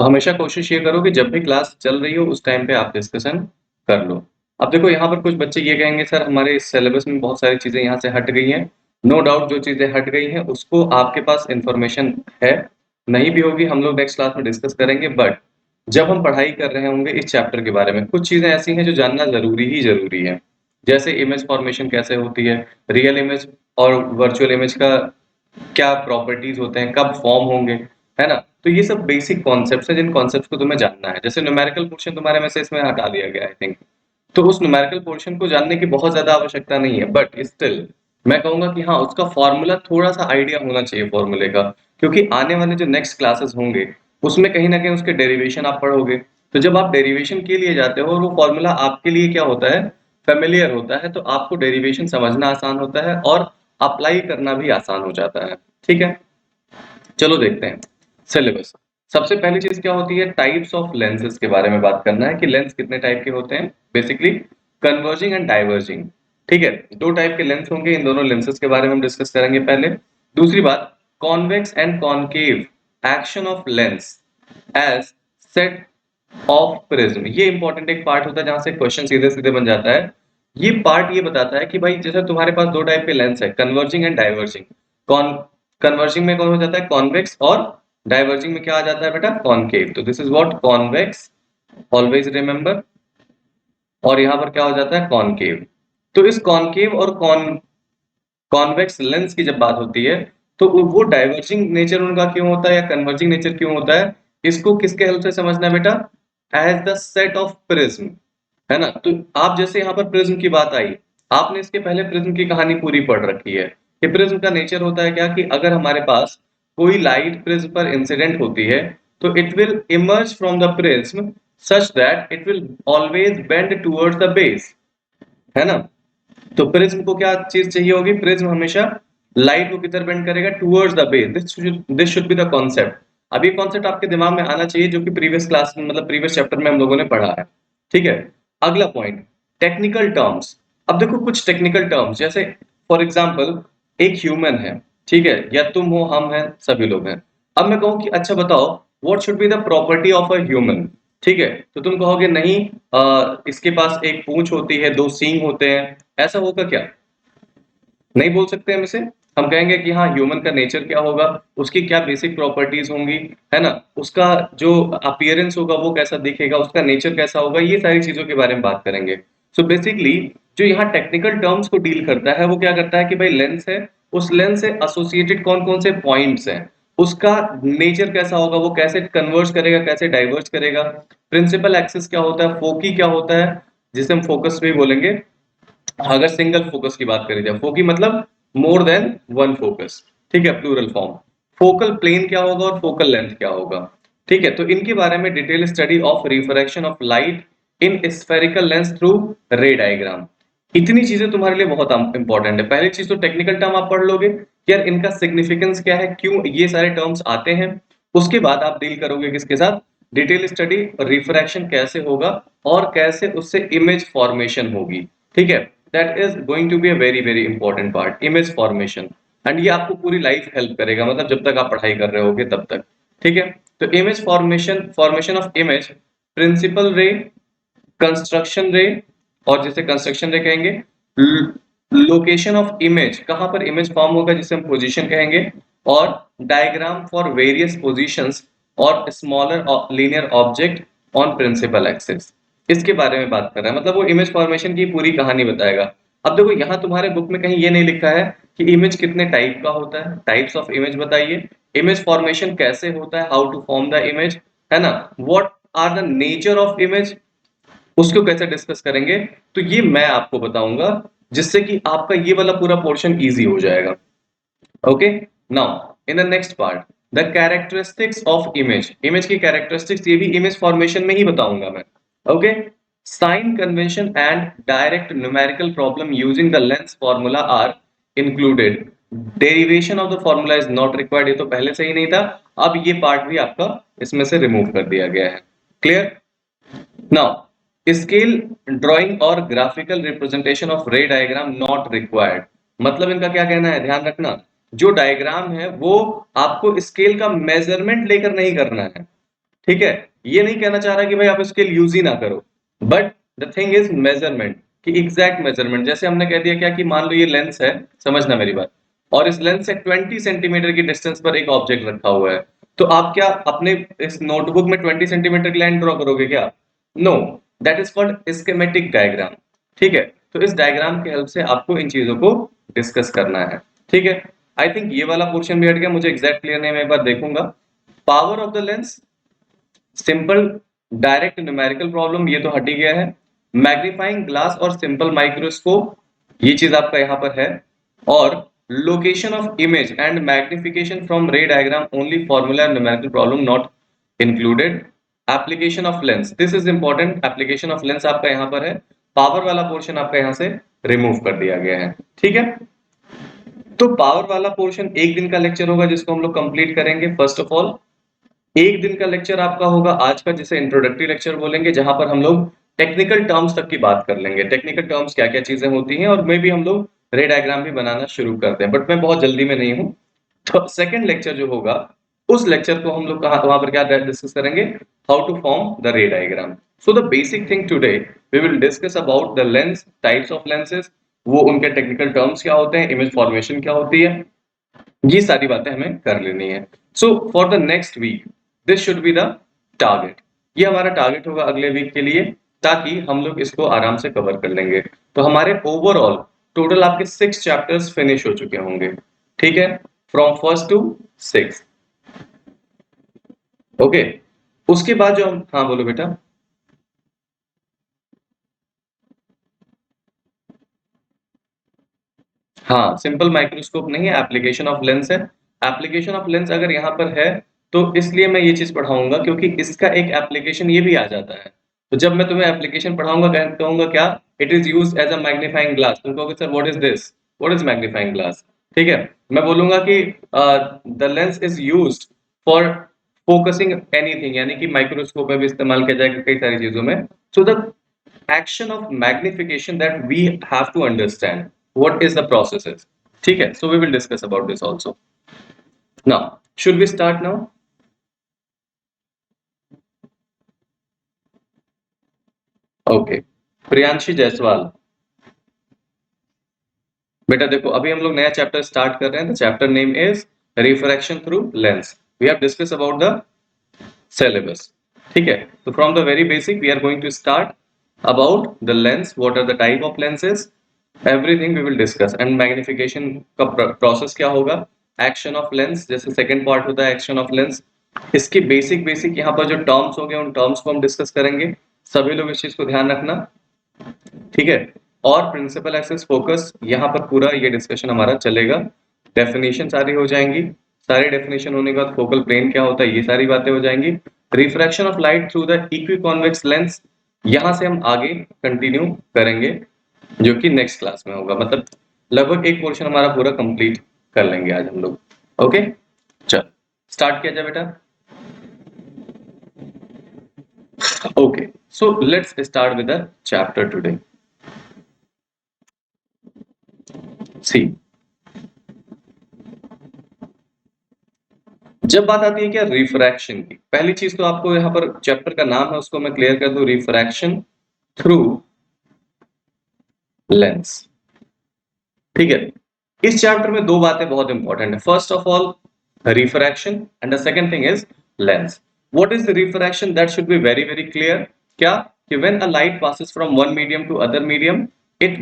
तो हमेशा कोशिश ये करो कि जब भी क्लास चल रही हो उस टाइम पे आप डिस्कशन कर लो। अब देखो यहाँ पर कुछ बच्चे ये कहेंगे सर हमारे सिलेबस में बहुत सारी चीज़ें यहाँ से हट गई हैं। नो डाउट जो चीज़ें हट गई हैं उसको आपके पास इन्फॉर्मेशन है, नहीं भी होगी हम लोग नेक्स्ट क्लास में डिस्कस करेंगे बट जब हम पढ़ाई कर रहे होंगे इस चैप्टर के बारे में कुछ चीज़ें ऐसी हैं जो जानना ज़रूरी ही ज़रूरी है। जैसे इमेज फॉर्मेशन कैसे होती है, रियल इमेज और वर्चुअल इमेज का क्या प्रॉपर्टीज होते हैं, कब फॉर्म होंगे, है ना? तो ये सब बेसिक कॉन्सेप्ट्स हैं जिन कॉन्सेप्ट्स को तुम्हें जानना है। जैसे न्यूमेरिकल पोर्शन तुम्हारे में से इसमें हटा दिया गया है आई थिंक। तो उस न्यूमेरिकल पोर्शन को जानने की बहुत ज़्यादा आवश्यकता नहीं है बट स्टिल मैं कहूँगा कि हाँ, उसका फ़ॉर्मूला थोड़ा-सा आइडिया होना चाहिए फ़ॉर्मूले का। क्योंकि आने वाले जो नेक्स्ट क्लासेस होंगे, उसमें कहीं न कहीं उसके डेरिवेशन आप पढ़ोगे। तो जब आप डेरिवेशन के लिए जाते हो और वो फ़ॉर्मूला आपके लिए क्या होता है, फ़ैमिलियर होता है, तो आपको डेरिवेशन समझना आसान होता है और अप्लाई करना भी आसान हो जाता है। ठीक है? चलो देखते हैं सिलेबस। सबसे पहली चीज क्या होती है, टाइप्स ऑफ लेंसेज के बारे में बात करना है कि लेंस कितने टाइप के होते हैं। Basically converging and diverging. ठीक है, दो टाइप के लेंस होंगे, इन दोनों लेंसेज के बारे में हम डिस्कस करेंगे पहले। दूसरी बात, convex and concave action of lens as set of prism. ये इंपॉर्टेंट एक पार्ट होता है जहां से क्वेश्चन सीधे सीधे बन जाता है। ये पार्ट ये बताता है कि भाई जैसे तुम्हारे पास दो टाइप के लेंस है, कन्वर्जिंग एंड डाइवर्जिंग। कॉन कन्वर्जिंग में कौन हो जाता है, कॉन्वेक्स, और डाइवर्जिंग में क्या आ जाता है बेटा, कॉनकेव। तो this is what convex, always remember. और यहां पर क्या हो जाता है, कॉनकेव। तो इस कॉनकेव और कॉन्वेक्स लेंस की जब बात होती है तो वो डाइवर्जिंग नेचर उनका क्यों होता है या कन्वर्जिंग नेचर क्यों होता है, इसको किसके हेल्प से समझना है बेटा, as the set of prism, है ना? तो आप जैसे यहाँ पर प्रिज्म की बात आई, आपने इसके पहले प्रिज्म की कहानी पूरी पढ़ रखी है कि प्रिज्म का नेचर होता है क्या, कि अगर हमारे पास कोई लाइट प्रिज्म पर इंसिडेंट होती है तो it will emerge from the prism such that it will always bend towards the base, है ना? तो प्रिज्म को क्या चीज चाहिए होगी, प्रिज्म हमेशा लाइट को किधर बेंड करेगा, towards the base. This should be the concept. अब ये कॉन्सेप्ट आपके दिमाग में आना चाहिए जो कि प्रीवियस क्लास में मतलब प्रीवियस चैप्टर में हम लोगों ने पढ़ा है। ठीक है, अगला पॉइंट, टेक्निकल टर्म्स। अब देखो कुछ टेक्निकल टर्म्स, जैसे फॉर एग्जांपल एक ह्यूमन है, ठीक है, या तुम हो, हम हैं, सभी लोग हैं। अब मैं कहूँ कि अच्छा बताओ what should be the property of a human, ठीक है, तो तुम कहोगे नहीं इसके पास एक पूंछ होती है, दो सींग होते हैं, ऐसा होगा क्या? नहीं बोल सकते हम इसे। हम कहेंगे कि हाँ, ह्यूमन का नेचर क्या होगा, उसकी क्या बेसिक प्रॉपर्टीज होंगी, है ना, उसका जो अपीयरेंस होगा वो कैसा दिखेगा, उसका नेचर कैसा होगा, ये सारी चीजों के बारे में बात करेंगे। सो बेसिकली जो यहाँ टेक्निकल टर्म्स को डील करता है वो क्या करता है कि भाई लेंस है, उस लेंस से एसोसिएटेड कौन कौन से पॉइंट्स हैं, उसका नेचर कैसा होगा, वो कैसे कन्वर्ज करेगा, कैसे डाइवर्ज करेगा, प्रिंसिपल एक्सिस क्या होता है, फोकी क्या होता है, जिसे हम फोकस भी बोलेंगे, अगर सिंगल फोकस की बात करी जाए, फोकी मतलब मोर देन वन फोकस, ठीक है, प्लूरल फॉर्म। फोकल प्लेन क्या होगा और फोकल लेंथ क्या होगा, ठीक है, तो इनके बारे में detail study of refraction of light in spherical lens through रे डायग्राम। इतनी चीजें तुम्हारे लिए बहुत इंपॉर्टेंट है। पहली चीज तो टेक्निकल टर्म आप पढ़ लोगे कि यार इनका सिग्निफिकेंस क्या है, क्यों ये सारे टर्म्स आते हैं। उसके बाद आप डील करोगे किसके साथ, डिटेल स्टडी रिफ्रैक्शन कैसे होगा और कैसे उससे इमेज फॉर्मेशन होगी। ठीक है, that is going to be a very very important part, image formation. And ये आपको पूरी लाइफ हेल्प करेगा, मतलब जब तक आप पढ़ाई कर रहे होगे तब तक। ठीक है, तो image formation, formation of image, principal ray, construction ray, और जिसे कंस्ट्रक्शन रे कहेंगे, लोकेशन ऑफ इमेज, कहां पर इमेज फॉर्म होगा जिसे हम पोजीशन कहेंगे, और डायग्राम फॉर वेरियस पोजीशंस और smaller linear object on principal axis, इसके बारे में बात कर रहा है। मतलब वो इमेज फॉर्मेशन की पूरी कहानी बताएगा। अब देखो यहाँ तुम्हारे बुक में कहीं ये नहीं लिखा है कि इमेज कितने टाइप का होता है, टाइप्स ऑफ इमेज बताइए, इमेज फॉर्मेशन कैसे होता है, how to form the image, है ना, what are the nature of image, उसको कैसे डिस्कस करेंगे। तो ये मैं आपको बताऊंगा जिससे कि आपका ये वाला पूरा पोर्शन इजी हो जाएगा। Okay, now in the next part, the characteristics of image, image की कैरेक्टरिस्टिक्स ये भी इमेज फॉर्मेशन में ही बताऊंगा मैं। Okay, sign convention and direct numerical problem using the lens formula are included, derivation of the formula is not required, ये तो पहले से ही नहीं था, अब ये पार्ट भी आपका इसमें से रिमूव कर दिया गया है। क्लियर? नाउ स्केल ड्राइंग और ग्राफिकल रिप्रेजेंटेशन ऑफ रे डायग्राम नॉट रिक्वायर्ड, मतलब इनका क्या कहना है, ध्यान रखना, जो डायग्राम है वो आपको स्केल का मेजरमेंट लेकर नहीं करना है। ठीक है, ये नहीं कहना चाह रहा कि भाई आप स्केल यूज ही ना करो, but the thing is measurement, कि एग्जैक्ट मेजरमेंट। जैसे हमने कह दिया क्या कि मान लो ये लेंस है, समझना मेरी बात, और इस लेंस से 20 सेंटीमीटर की डिस्टेंस पर एक ऑब्जेक्ट रखा हुआ है, तो आप क्या अपने इस नोटबुक में 20 सेंटीमीटर की लाइन ड्रॉ करोगे क्या? No, that is called schematic diagram. ठीक है, तो इस डायग्राम की हेल्प से आपको इन चीजों को डिस्कस करना है। ठीक है, आई थिंक ये वाला पोर्शन भी हट गया, मुझे एग्जैक्ट क्लियर नहीं, मैं एक बार देखूंगा। Power of the lens, simple direct numerical problem, ये तो हट ही गया है। मैग्नीफाइंग ग्लास और सिंपल माइक्रोस्कोप, ये चीज आपका यहां पर है। और location of image and magnification from रे diagram only formula numerical problem not included. Application of lens, this is important, application of lens आपका यहां पर है। पावर वाला पोर्शन आपका यहां से रिमूव कर दिया गया है। ठीक है, तो पावर वाला पोर्शन एक दिन का लेक्चर होगा जिसको हम लोग कंप्लीट करेंगे। फर्स्ट ऑफ ऑल एक दिन का लेक्चर आपका होगा आज का, जिसे इंट्रोडक्टरी लेक्चर बोलेंगे, जहां पर हम लोग टेक्निकल टर्म्स तक की बात कर लेंगे। टेक्निकल टर्म्स क्या क्या चीजें होती हैं, और मे भी हम लोग रे डायग्राम भी बनाना शुरू करते हैं, बट मैं बहुत जल्दी में नहीं हूं। तो सेकंड लेक्चर जो होगा, उस लेक्चर को हम लोग कहा वहां पर क्या डिस्कस करेंगे, how to form the ray diagram. So the basic thing today we will discuss about the lens, types of lenses, वो उनके टेक्निकल टर्म्स क्या होते हैं, इमेज फॉर्मेशन क्या होती है, ये सारी बातें हमें कर लेनी है। So for the next week this should be the target, ये हमारा टारगेट होगा अगले वीक के लिए, ताकि हम लोग इसको आराम से कवर कर लेंगे। तो हमारे ओवरऑल टोटल आपके 6 चैप्टर्स फिनिश हो चुके होंगे। ठीक है, फ्रॉम फर्स्ट टू 6। ओके, उसके बाद जो हम, हाँ बोलो बेटा। हाँ, सिंपल माइक्रोस्कोप नहीं है, एप्लीकेशन ऑफ लेंस है। एप्लीकेशन ऑफ लेंस अगर यहाँ पर है, तो इसलिए मैं ये चीज पढ़ाऊंगा क्योंकि इसका एक एप्लीकेशन ये भी आ जाता है। तो जब मैं तुम्हें एप्लीकेशन पढ़ाऊंगा, कहूंगा क्या, it is use as a magnifying glass, तुम कहोगे sir what is this, what is magnifying glass. ठीक है, मैं बोलूंगा कि the lens is used for focusing anything, यानी कि माइक्रोस्कोप में भी इस्तेमाल किया जाएगा कई सारी चीजों में। So the action of magnification that we have to understand what is the process is. ठीक है, so we will discuss about this also. Now should we start now? Okay, Priyanshi Jaiswal, बेटा देखो अभी हम लोग नया चैप्टर स्टार्ट कर रहे हैं। The chapter name is refraction through lens. We have discuss about the syllabus. ठीक है, तो from the very basic we are going to start about the lens, what are the type of lenses, everything we will discuss. And magnification का process क्या होगा, action of lens, जैसे second part होता है action of lens, इसके basic basic यहाँ पर जो टर्म्स हो गए उन टर्म्स को हम डिस्कस करेंगे। सभी लोग इस चीज को ध्यान रखना। ठीक है, और प्रिंसिपल एक्सिस फोकस, यहाँ पर पूरा ये डिस्कशन हमारा चलेगा। डेफिनेशन सारी हो जाएंगी, सारी डेफिनेशन होने के बाद फोकल प्लेन क्या होता है, ये सारी बातें हो जाएंगी। Refraction of light through the equiconvex lens, यहाँ से हम आगे कंटिन्यू करेंगे, जो कि नेक्स्ट क्लास में होगा। मतलब लगभग एक पोर्शन हमारा पूरा कंप्लीट कर लेंगे आज हम लोग। ओके, चल स्टार्ट किया जाए बेटा। Okay, so let's start with the chapter today. See, जब बात आती है क्या रिफ्रैक्शन की, पहली चीज तो आपको यहाँ पर चैप्टर का नाम है उसको मैं क्लियर कर दूं, रिफ्रैक्शन थ्रू लेंस। ठीक है, इस चैप्टर में दो बातें बहुत इंपॉर्टेंट है। First of all refraction, and the second thing is lens. What is refraction, that should be very very clear. क्या, कि when a light passes from one medium to other medium, it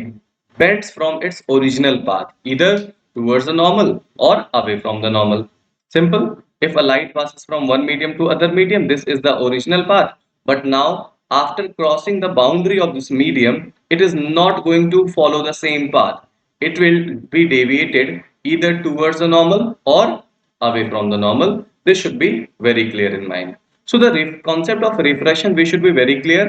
bends from its original path either towards the normal or away from the normal. Simple. If a light passes from one medium to other medium, this is the original path. But now, after crossing the boundary of this medium, it is not going to follow the same path. It will be deviated either towards the normal or away from the normal. This should be very clear in mind. So the concept of refraction, we should be very clear.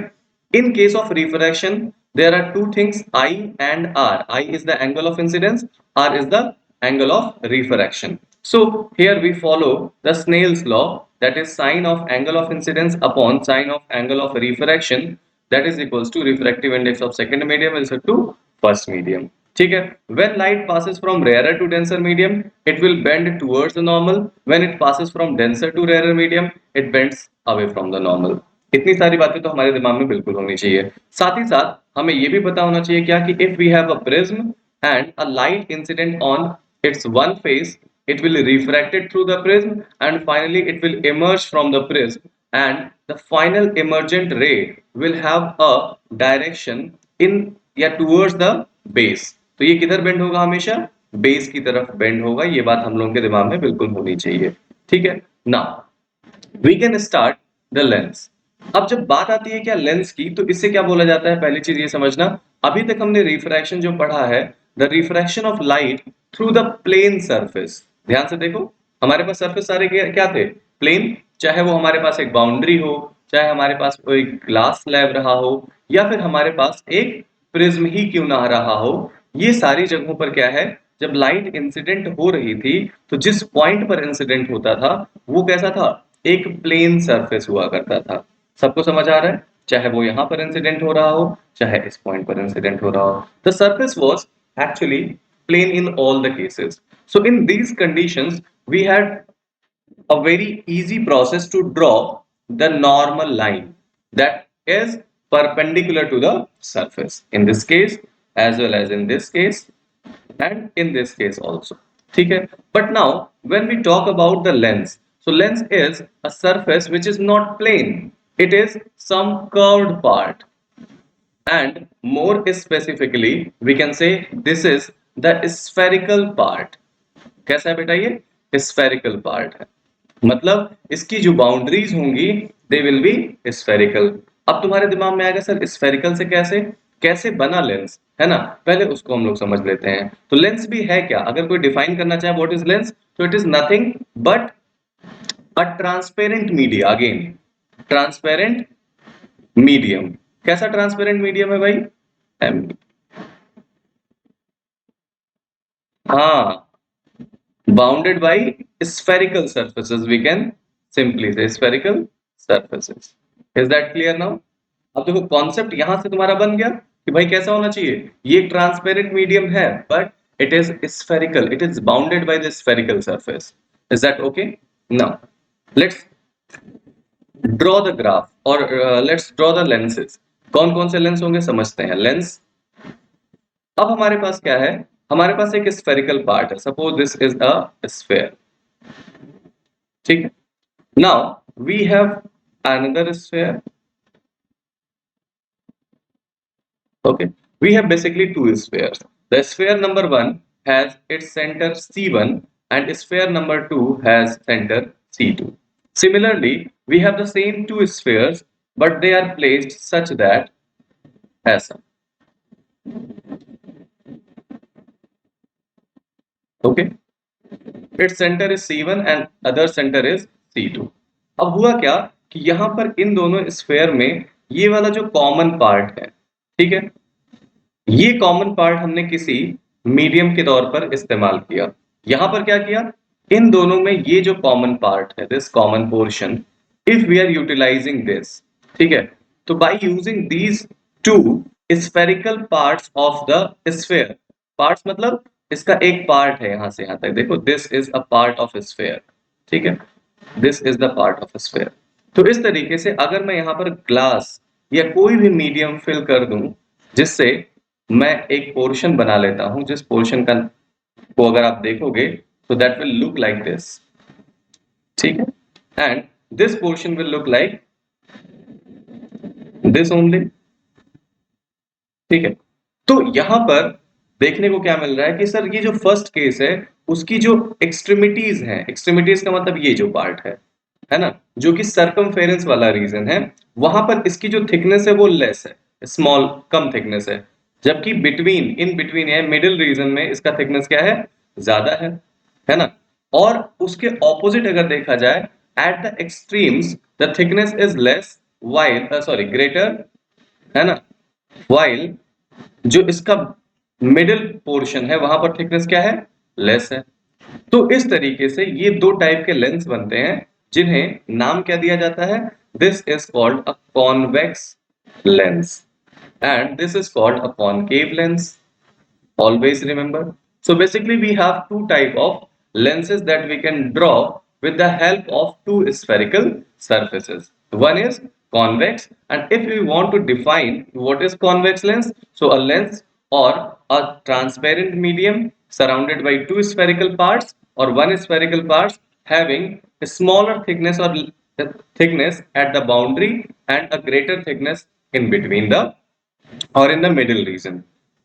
In case of refraction, there are two things, I and R. I is the angle of incidence, R is the angle of refraction. So here we follow the Snell's law, that is sine of angle of incidence upon sine of angle of refraction, that is equals to refractive index of second medium is equal to first medium. ठीक है। When light passes from rarer to denser medium, it will bend towards the normal. When it passes from denser to rarer medium, it bends away from the normal. इतनी सारी बातें तो हमारे दिमाग में बिल्कुल होनी चाहिए। साथ ही साथ हमें ये भी पता होना चाहिए क्या कि if we have a prism and a light incident on its one face, it will refract it through the prism and finally it will emerge from the prism, and the final emergent ray will have a direction in या towards the base. तो ये किधर bend होगा? हमेशा base की तरफ bend होगा। ये बात हम लोगों के दिमाग में बिल्कुल होनी चाहिए। ठीक है। Now we can start the lens. अब जब बात आती है क्या लेंस की, तो इससे क्या बोला जाता है? पहली चीज ये समझना, अभी तक हमने रिफ्रैक्शन जो पढ़ा है, the refraction of light through the plane surface. ध्यान से देखो, हमारे पास सरफेस सारे क्या थे? प्लेन। चाहे वो हमारे पास एक बाउंड्री हो, चाहे हमारे पास कोई ग्लास स्लैब रहा हो, या फिर हमारे पास एक प्रिज्म ही क्यों ना रहा हो, ये सारी जगहों पर क्या है, जब लाइट इंसिडेंट हो रही थी तो जिस पॉइंट पर इंसिडेंट होता था वो कैसा था? एक प्लेन सरफेस हुआ करता था। सबको समझ आ रहा है? चाहे वो यहां पर इंसिडेंट हो रहा हो, चाहे इस पॉइंट पर इंसिडेंट हो रहा हो, the surface was actually plane in all the cases. So in these conditions we had a very easy process to draw the normal line that is perpendicular to the surface, in this case as well as in this case and in this case also. ठीक है। But now when we talk about the lens, so lens is a surface which is not plane, it is some curved part, and more specifically we can say this is the spherical part. कैसा है बेटा? ये spherical part है, मतलब इसकी जो boundaries होंगी they will be spherical. अब तुम्हारे दिमाग में आएगा सर स्फेरिकल से कैसे कैसे बना लेंस, है ना? पहले उसको हम लोग समझ लेते हैं। तो लेंस भी है क्या? अगर कोई डिफाइन करना चाहे व्हाट इज लेंस, तो it is nothing but a transparent media. Again transparent medium. कैसा ट्रांसपेरेंट मीडियम है भाई? एम। हाँ, bounded by spherical surfaces, we can simply say spherical surfaces. Is that clear now? अब देखो concept यहां से तुम्हारा बन गया कि भाई कैसा होना चाहिए, ये ट्रांसपेरेंट मीडियम है but it is spherical, it is bounded by the spherical surface. Is that okay? Now let's draw the graph और लेट्स ड्रॉ द लेंसेज। कौन कौन से लेंस होंगे समझते हैं। लेंस, अब हमारे पास क्या है? हमारे पास एक स्फेरिकल पार्ट है, suppose this is a sphere. ठीक है। Now we have another sphere. Okay, we have basically two spheres. The sphere number 1 has its center C1 and sphere number 2 has center C2. Similarly, we have the same two spheres but they are placed such that ऐसा। Okay, its center is C1 and other center is C2. अब हुआ क्या कि यहां पर इन दोनों sphere में ये वाला जो कॉमन पार्ट है, ठीक है, ये कॉमन पार्ट हमने किसी मीडियम के तौर पर इस्तेमाल किया। यहां पर क्या किया? इन दोनों में ये जो कॉमन पार्ट है, this common portion, if we are utilising this, ठीक है, तो by using these two spherical parts of the sphere, parts मतलब इसका एक पार्ट है यहां से यहां तक, देखो this is a part of sphere, ठीक है, this is the part of sphere. तो इस तरीके से अगर मैं यहां पर ग्लास या कोई भी मीडियम फिल कर दूं जिससे मैं एक पोर्शन बना लेता हूं, जिस पोर्शन का को अगर आप देखोगे तो that will look like this, ठीक है, and this portion will look like this only, ठीक है। तो यहां पर देखने को क्या मिल रहा है कि सर ये जो फर्स्ट केस है उसकी जो एक्सट्रीमिटीज है, एक्सट्रीमिटीज का मतलब ये जो पार्ट है ना, जो कि सरकमफेरेंस वाला रीजन है, वहां पर इसकी जो थिकनेस है वो लेस है, स्मॉल, कम थिकनेस है, जबकि बिटवीन, इन बिटवीन या मिडिल रीजन में इसका थिकनेस क्या है? ज्यादा है ना। और उसके ऑपोजिट अगर देखा जाए, at the extremes the thickness is less while sorry greater, है ना, वाइल जो इसका मिडिल पोर्शन है वहां पर थिकनेस क्या है? लेस है। तो इस तरीके से ये दो टाइप के लेंस बनते हैं जिन्हें नाम क्या दिया जाता है? This is called a convex lens and this is called a concave lens. Always remember. So basically we have two type of lenses that we can draw with the help of two spherical surfaces. One is convex, and if we want to define what is convex lens, so a lens or a transparent medium surrounded by two spherical parts or one spherical parts having a smaller thickness or thickness at the boundary and a greater thickness in between the और in the middle region.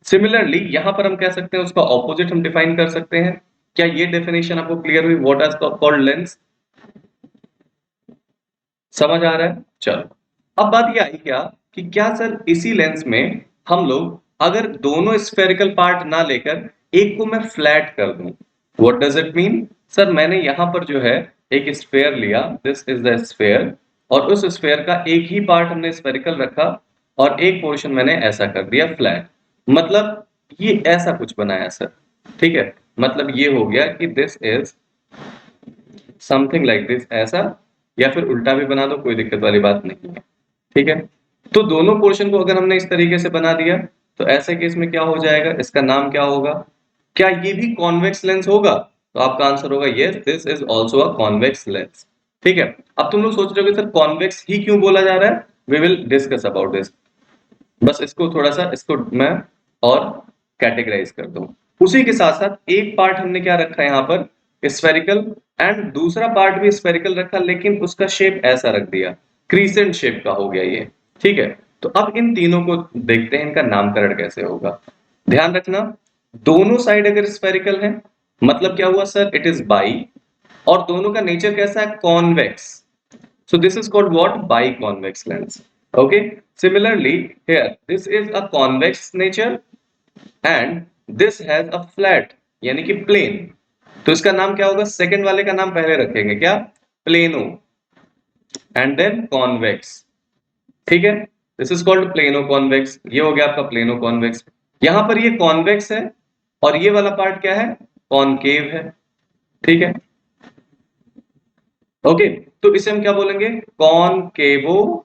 Similarly यहां पर हम कह सकते हैं उसका opposite हम define कर सकते हैं. क्या ये डेफिनेशन आपको क्लियर हुई? What is called lens? समझ आ रहा है? चलो, अब बात ये आई क्या कि क्या सर इसी लेंस में हम लोग अगर दोनों स्फेरिकल पार्ट ना लेकर एक को मैं फ्लैट कर दूं, what does it mean? Sir मैंने यहां पर जो है एक स्फेयर लिया, दिस इज द स्फेयर, और उस स्फेयर का एक ही पार्ट हमने स्फेरिकल रखा और एक पोर्शन मैंने ऐसा कर दिया फ्लैट. मतलब ये ऐसा कुछ बनाया सर, ठीक है. मतलब ये हो गया कि this is something like this, ऐसा, या फिर उल्टा भी बना दो, कोई दिक्कत वाली बात नहीं है, ठीक है. तो दोनों पोर्शन को अगर हमने इस तरीके से बना दिया तो ऐसे केस में क्या हो जाएगा, इसका नाम क्या होगा? क्या ये भी कॉन्वेक्स लेंस होगा? तो आपका आंसर होगा yes, this is also a convex lens. ठीक है. अब तुम लोग सोच रहे हो कि सर कॉन्वेक्स ही क्यों बोला जा रहा है? We will discuss about this. बस इसको थोड़ा सा इसको मैं और कैटेगराइज कर दूं. उसी के साथ साथ एक पार्ट हमने क्या रखा है यहाँ पर, स्फेरिकल, एंड दूसरा पार्ट भी स्फेरिकल रखा लेकिन उसका शेप ऐसा रख दिया, क्रीसेंट शेप का हो गया ये. ठीक है. तो अब इन तीनों को देखते हैं इनका नामकरण कैसे होगा. ध्यान रखना, दोनों साइड अगर स्फेरिकल है मतलब क्या हुआ सर, इट इज बाई, और दोनों का नेचर कैसा है, convex. So this is called what? Biconvex lens. Okay. Similarly, here this is a convex nature and this has a flat, यानी कि plane. तो इसका नाम क्या होगा? सेकंड वाले का नाम पहले रखेंगे, क्या? Plano, and then convex. ठीक है. This is called plano convex. ये हो गया आपका प्लेनो कॉन्वेक्स. यहां पर ये कॉन्वेक्स है और ये वाला पार्ट क्या है, कॉनकेव है. ठीक है. ओके. तो इसे हम क्या बोलेंगे, कॉनकेवो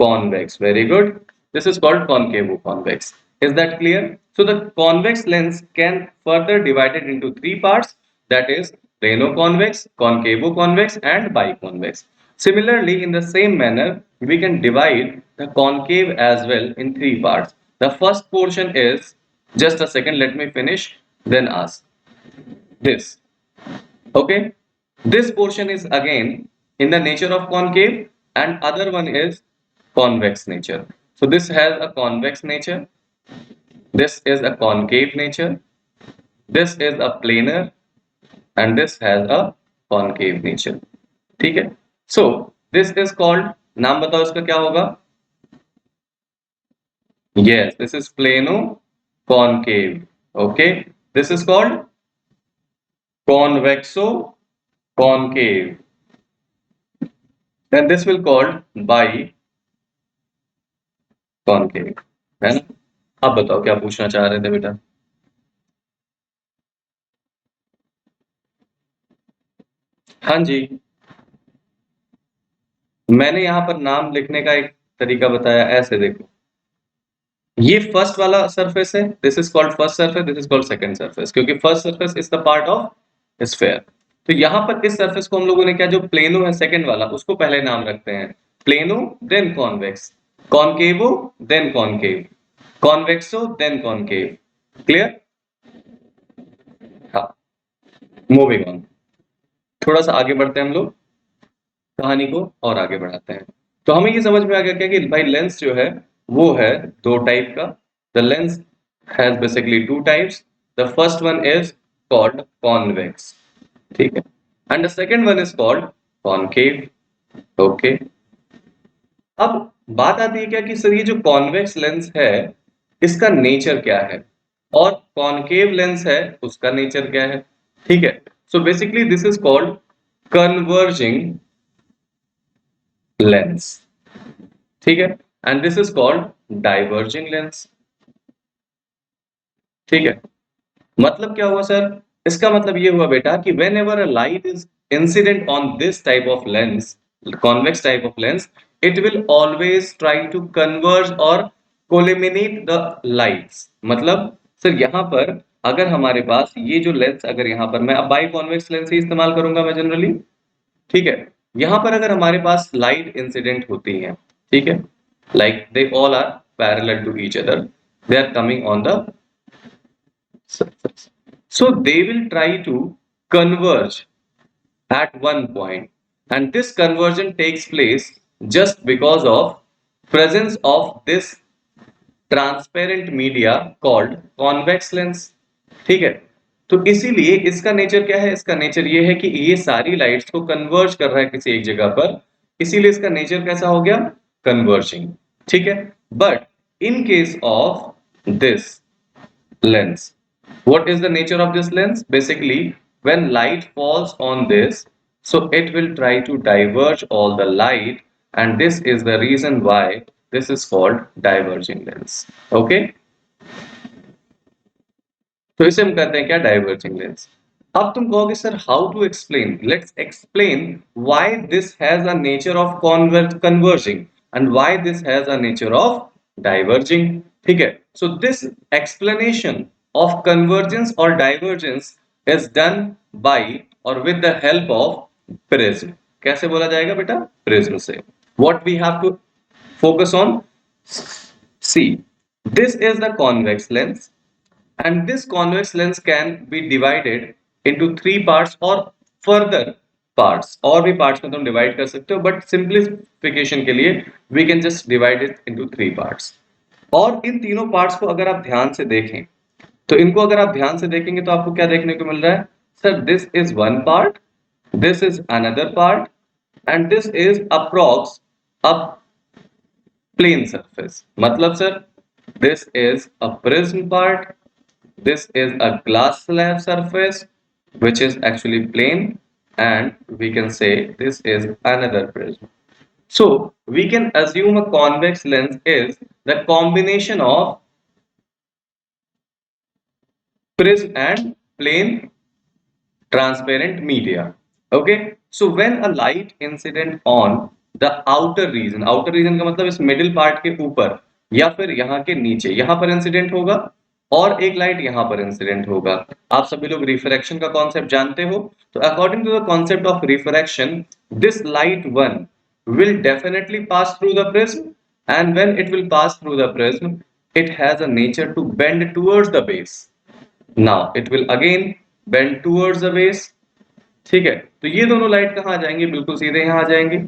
convex. Very good. This is called concavo convex. Is that clear? So the convex lens can further divided into three parts, that is plano-convex, concavo-convex and biconvex. Similarly, in the same manner, we can divide the concave as well in three parts. The first portion is, just a second, let me finish, then ask. This. Okay. This portion is again in the nature of concave and other one is convex nature. So this has a convex nature, this is a concave nature, this is a planar and this has a concave nature. ठीक है. So this is called, नाम बताओ इसका क्या होगा? Yes, this is plano concave. Okay. This is called convexo concave. Then this will called bi concave. है ना? आप बताओ क्या पूछना चाह रहे थे बेटा? हाँ जी, मैंने यहाँ पर नाम लिखने का एक तरीका बताया, ऐसे देखो. ये फर्स्ट वाला सरफेस है, this is called first surface, this is called second surface, क्योंकि first surface is the part of sphere. तो यहाँ पर इस सरफेस को हम लोगों ने क्या, जो प्लेनो है सेकंड वाला, उसको पहले नाम रखते हैं plano, then convex, concavo, then concave, convexo, then concave. Clear? हाँ. मूविंग ऑन, थोड़ा सा आगे बढ़ते हैं हम लोग, कहानी को और आगे बढ़ाते हैं. तो हमें ये समझ में आ गया क्या कि भाई लेंस जो है वो है दो टाइप का. The lens has basically two types. The first one is called convex. ठीक है. And the second one is called concave. Okay. अब बात आती है क्या कि सर ये जो कॉन्वेक्स लेंस है इसका नेचर क्या है और कॉनकेव लेंस है उसका नेचर क्या है. ठीक है. So basically this is called converging lens. ठीक है. And this is called diverging lens. ठीक है. मतलब क्या हुआ सर, इसका मतलब ये हुआ बेटा कि whenever a light is incident on this type of lens, convex type of lens, it will always try to converge और कोलिमिनेट द लाइट्स. मतलब सर यहाँ पर अगर हमारे पास ये जो लेंस अगर यहाँ पर मैं अब बाई कॉन्वेक्स लेंस ही इस्तेमाल करूंगा मैं जनरली, ठीक है। यहाँ पर अगर हमारे पास लाइट इंसिडेंट होती है, ठीक है, like they all are parallel to each other, they are coming on the surface, so they will try to converge at one point, and this conversion takes place just because of presence of this transparent media called convex lens, ठीक है। तो इसीलिए इसका nature क्या है, इसका nature ये है कि ये सारी लाइट्स को कन्वर्ज कर रहा है किसी एक जगह पर, इसीलिए इसका नेचर कैसा हो गया, कन्वर्जिंग, ठीक है। But in case of this lens, what is the nature of this lens? Basically, when light falls on this, so it will try to diverge all the light, and this is the reason why this is called diverging lens. Okay, तो इसे हम कहते हैं क्या, diverging lens. अब तुम कहोगे sir how to explain, let's explain why this has a nature of converging and why this has a nature of diverging, ठीक है। So this explanation of convergence और डाइवर्जेंस इज डन बाय और with the help of prism. कैसे बोला जाएगा बेटा, prism से। What we have to focus on, see, this is the convex lens, and this convex lens can be divided into three parts or further parts, और भी parts में तुम divide कर सकते हो, but simplification के लिए we can just divide it into three parts। और इन तीनों parts को अगर आप ध्यान से देखें, तो इनको अगर आप ध्यान से देखेंगे तो आपको क्या देखने को मिल रहा है, sir this is one part, this is another part, and this is approx a plane surface। मतलब sir this is a prism part, this is a glass slab surface which is actually plane, and we can say this is another prism। So we can assume a convex lens is the combination of prism and plane transparent media। Okay, so when a light incident on the outer region का मतलब इस middle part के ऊपर या फिर यहाँ के नीचे, यहाँ पर इंसिडेंट होगा और एक लाइट यहाँ पर इंसिडेंट होगा। आप सभी लोग रिफ्रैक्शन का कॉन्सेप्ट जानते हो, तो according to the concept of refraction, this light one will definitely pass through the prism, and when it will pass through the prism, it has a nature to bend towards the base। now it will again bend towards the base, ठीक है। तो ये दोनों light कहाँ आ जाएंगे, बिल्कुल सीधे यहाँ आ जाएंगे।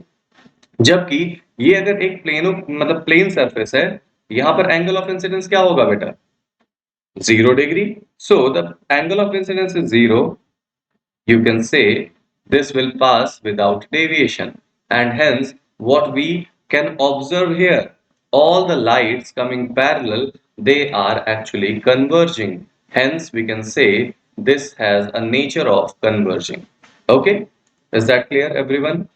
जबकि ये अगर एक प्लेनो मतलब प्लेन सरफेस है, यहाँ पर एंगल ऑफ इंसिडेंस क्या होगा बेटा, 0 degree. So the angle of incidence is 0, you can say this will pass without deviation, and hence what we can observe here, all the lights coming parallel, they are actually converging, hence we can say this has a nature of converging। Okay, is that clear everyone?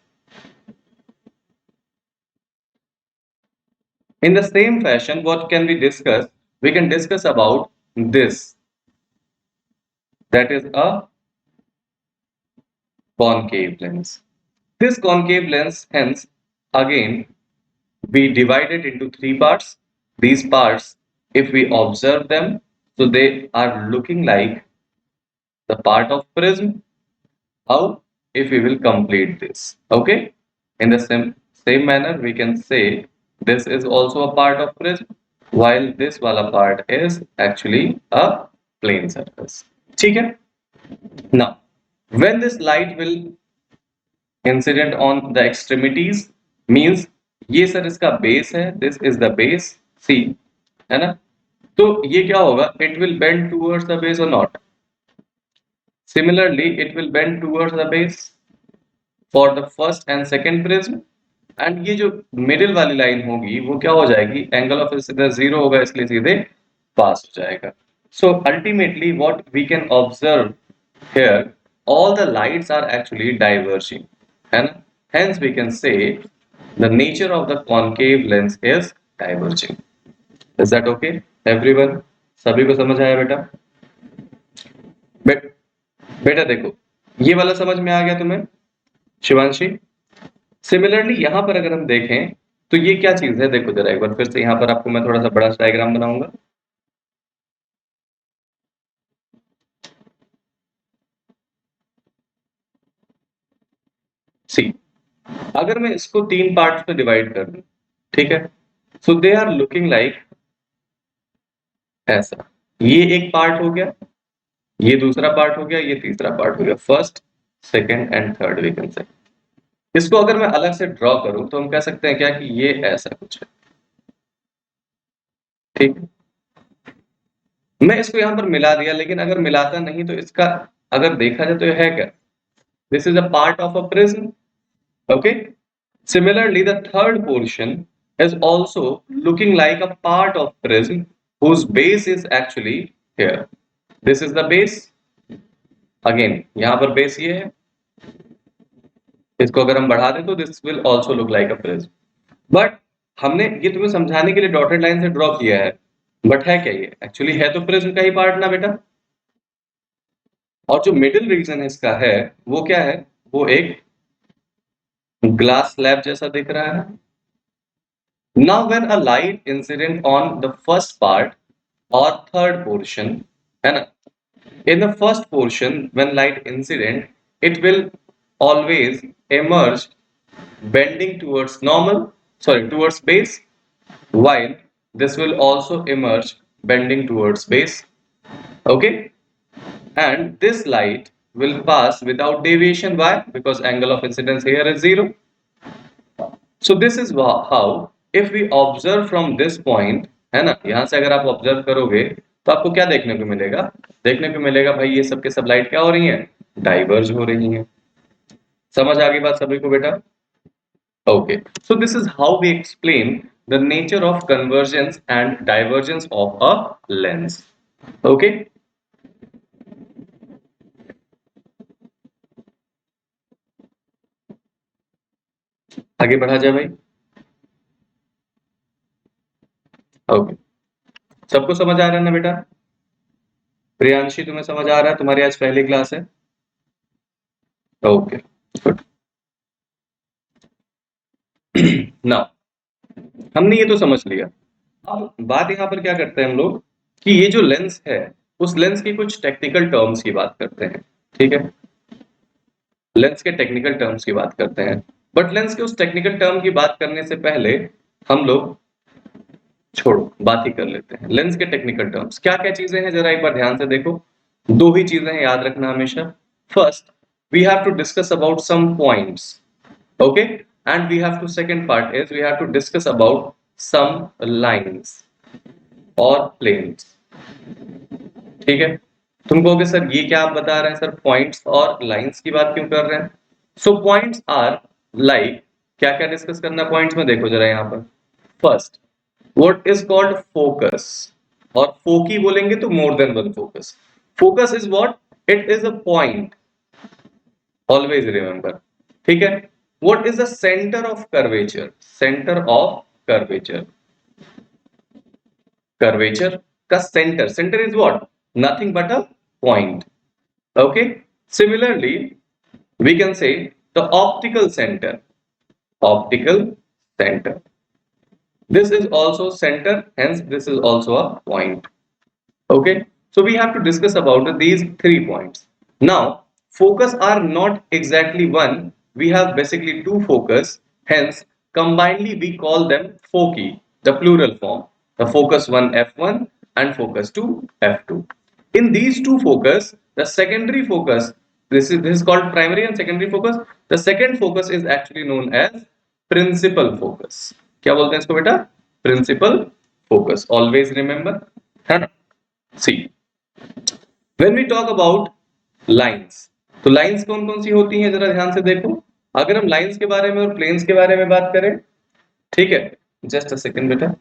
In the same fashion, what can we discuss, we can discuss about this, that is a concave lens। This concave lens hence again be divided into three parts. These parts, if we observe them, so they are looking like the part of prism. How? If we will complete this, okay? In the same manner, we can say this is also a part of prism, while this wala part is actually a plane surface. Okay? Now, when this light will incident on the extremities, means ये sir इसका base है, this is the base, see, है ना। तो ये क्या होगा, it will bend towards the base or not, similarly it will bend towards the base for the first and second prism, and ये जो मिडिल वाली लाइन होगी वो क्या हो जाएगी, एंगल ऑफ इंसिडेंस 0 होगा, इसलिए सीधे पास हो जाएगा। So ultimately what we can observe here, all the lights are actually diverging, and hence we can say the nature of the concave lens is diverging। Is that okay everyone? सभी को समझ आया बेटा? बेटा देखो, ये वाला समझ में आ गया तुम्हें शिवांशी? सिमिलरली यहाँ पर अगर हम देखें तो ये क्या चीज है, देखो जरा एक बार फिर से यहाँ पर आपको मैं थोड़ा सा बड़ा डायग्राम बनाऊंगा। सी, अगर मैं इसको 3 पार्ट्स में डिवाइड कर दूं, ठीक है, सो दे आर लुकिंग लाइक ऐसा। ये एक पार्ट हो गया, ये दूसरा पार्ट हो गया, ये तीसरा पार्ट हो गया, first, second and third we can say. इसको अगर मैं अलग से ड्रॉ करूं तो हम कह सकते हैं क्या कि ये ऐसा कुछ है, ठीक। मैं इसको यहां पर मिला दिया, लेकिन अगर मिलाता नहीं तो इसका अगर देखा जाए तो ये है क्या, this is a part of a prism, okay. Similarly, the third portion is also looking like a part of prism whose base is actually here. This is the base. Again, यहाँ पर base ये है, इसको अगर हम बढ़ा दें तो this will also look like a prism. But हमने ये तुम्हें समझाने के लिए डॉटेड लाइन से ड्रॉ किया है, बट है क्या ये एक्चुअली है तो प्रिज्म का ही पार्ट ना बेटा। और जो मिडिल रीजन इसका है वो क्या है, वो एक ग्लास स्लैब जैसा दिख रहा है। Now when a light incident on the first part or third portion, है ना, in the first portion when light incident, it will always emerge bending towards normal, sorry, towards base, while this will also emerge bending towards base, okay. And this light will pass without deviation. Why? Because angle of incidence here is 0. So this is how, if we observe from this point, है ना, यहां से अगर आप observe करोगे तो आपको क्या देखने को मिलेगा, देखने को मिलेगा भाई ये सब के सब लाइट क्या हो रही है, डाइवर्ज हो रही हैं। समझ आ गई बात सभी को बेटा? Okay, so this is how we explain the nature of convergence and divergence of a lens. Okay, आगे बढ़ा जाए भाई। ओके, सबको समझ आ रहा है ना बेटा? प्रियांशी तुम्हें समझ आ रहा है? तुम्हारी आज पहली क्लास है। Okay, good. नाउ हमने ये तो समझ लिया। अब बात यहाँ पर क्या करते हैं हम लोग कि ये जो लेंस है उस लेंस की कुछ टेक्निकल टर्म्स की बात करते हैं, ठीक है। लेंस के टेक्निकल टर्म्स की बात करते हैं, बट लेंस के उस टेक्निकल टर्म की बात करने से पहले हम लोग छोड़ो बात ही कर लेते हैं। लेंस के टेक्निकल टर्म्स क्या क्या चीजें हैं जरा एक बार ध्यान से देखो। दो ही चीजें हैं, याद रखना हमेशा। First, we have to discuss about some points, okay, and we have to, second part is we have to discuss about some lines or planes, ठीक है। तुम कहोगे सर ये क्या आप बता रहे हैं सर, पॉइंट्स और लाइंस की बात क्यों कर रहे हैं? सो पॉइंट्स आर लाइक, क्या क्या डिस्कस करना पॉइंट्स में, देखो जरा यहाँ पर। First, what is called focus, और फोकी बोलेंगे तो more than one focus. Focus is what, it is a point, always remember, ठीक है। What is the centre of curvature, centre of curvature, curvature का centre, centre is what, nothing but a point, okay. Similarly we can say the optical centre, optical centre, this is also center, hence this is also a point, okay. So we have to discuss about these 3 points. Now focus are not exactly one, we have basically 2 focus, hence combinedly we call them foci, the plural form, the focus 1 f1 and focus 2 f2. In these 2 focus, the secondary focus, this is called primary and secondary focus, the second focus is actually known as principal focus। क्या बोलते हैं इसको बेटा? Principal focus, always remember, है ना। See, when we talk about lines, तो lines कौन कौन सी होती हैं जरा ध्यान से देखो। अगर हम लाइंस के बारे में और प्लेन्स के बारे में बात करें, ठीक है, जस्ट अ सेकंड बेटा।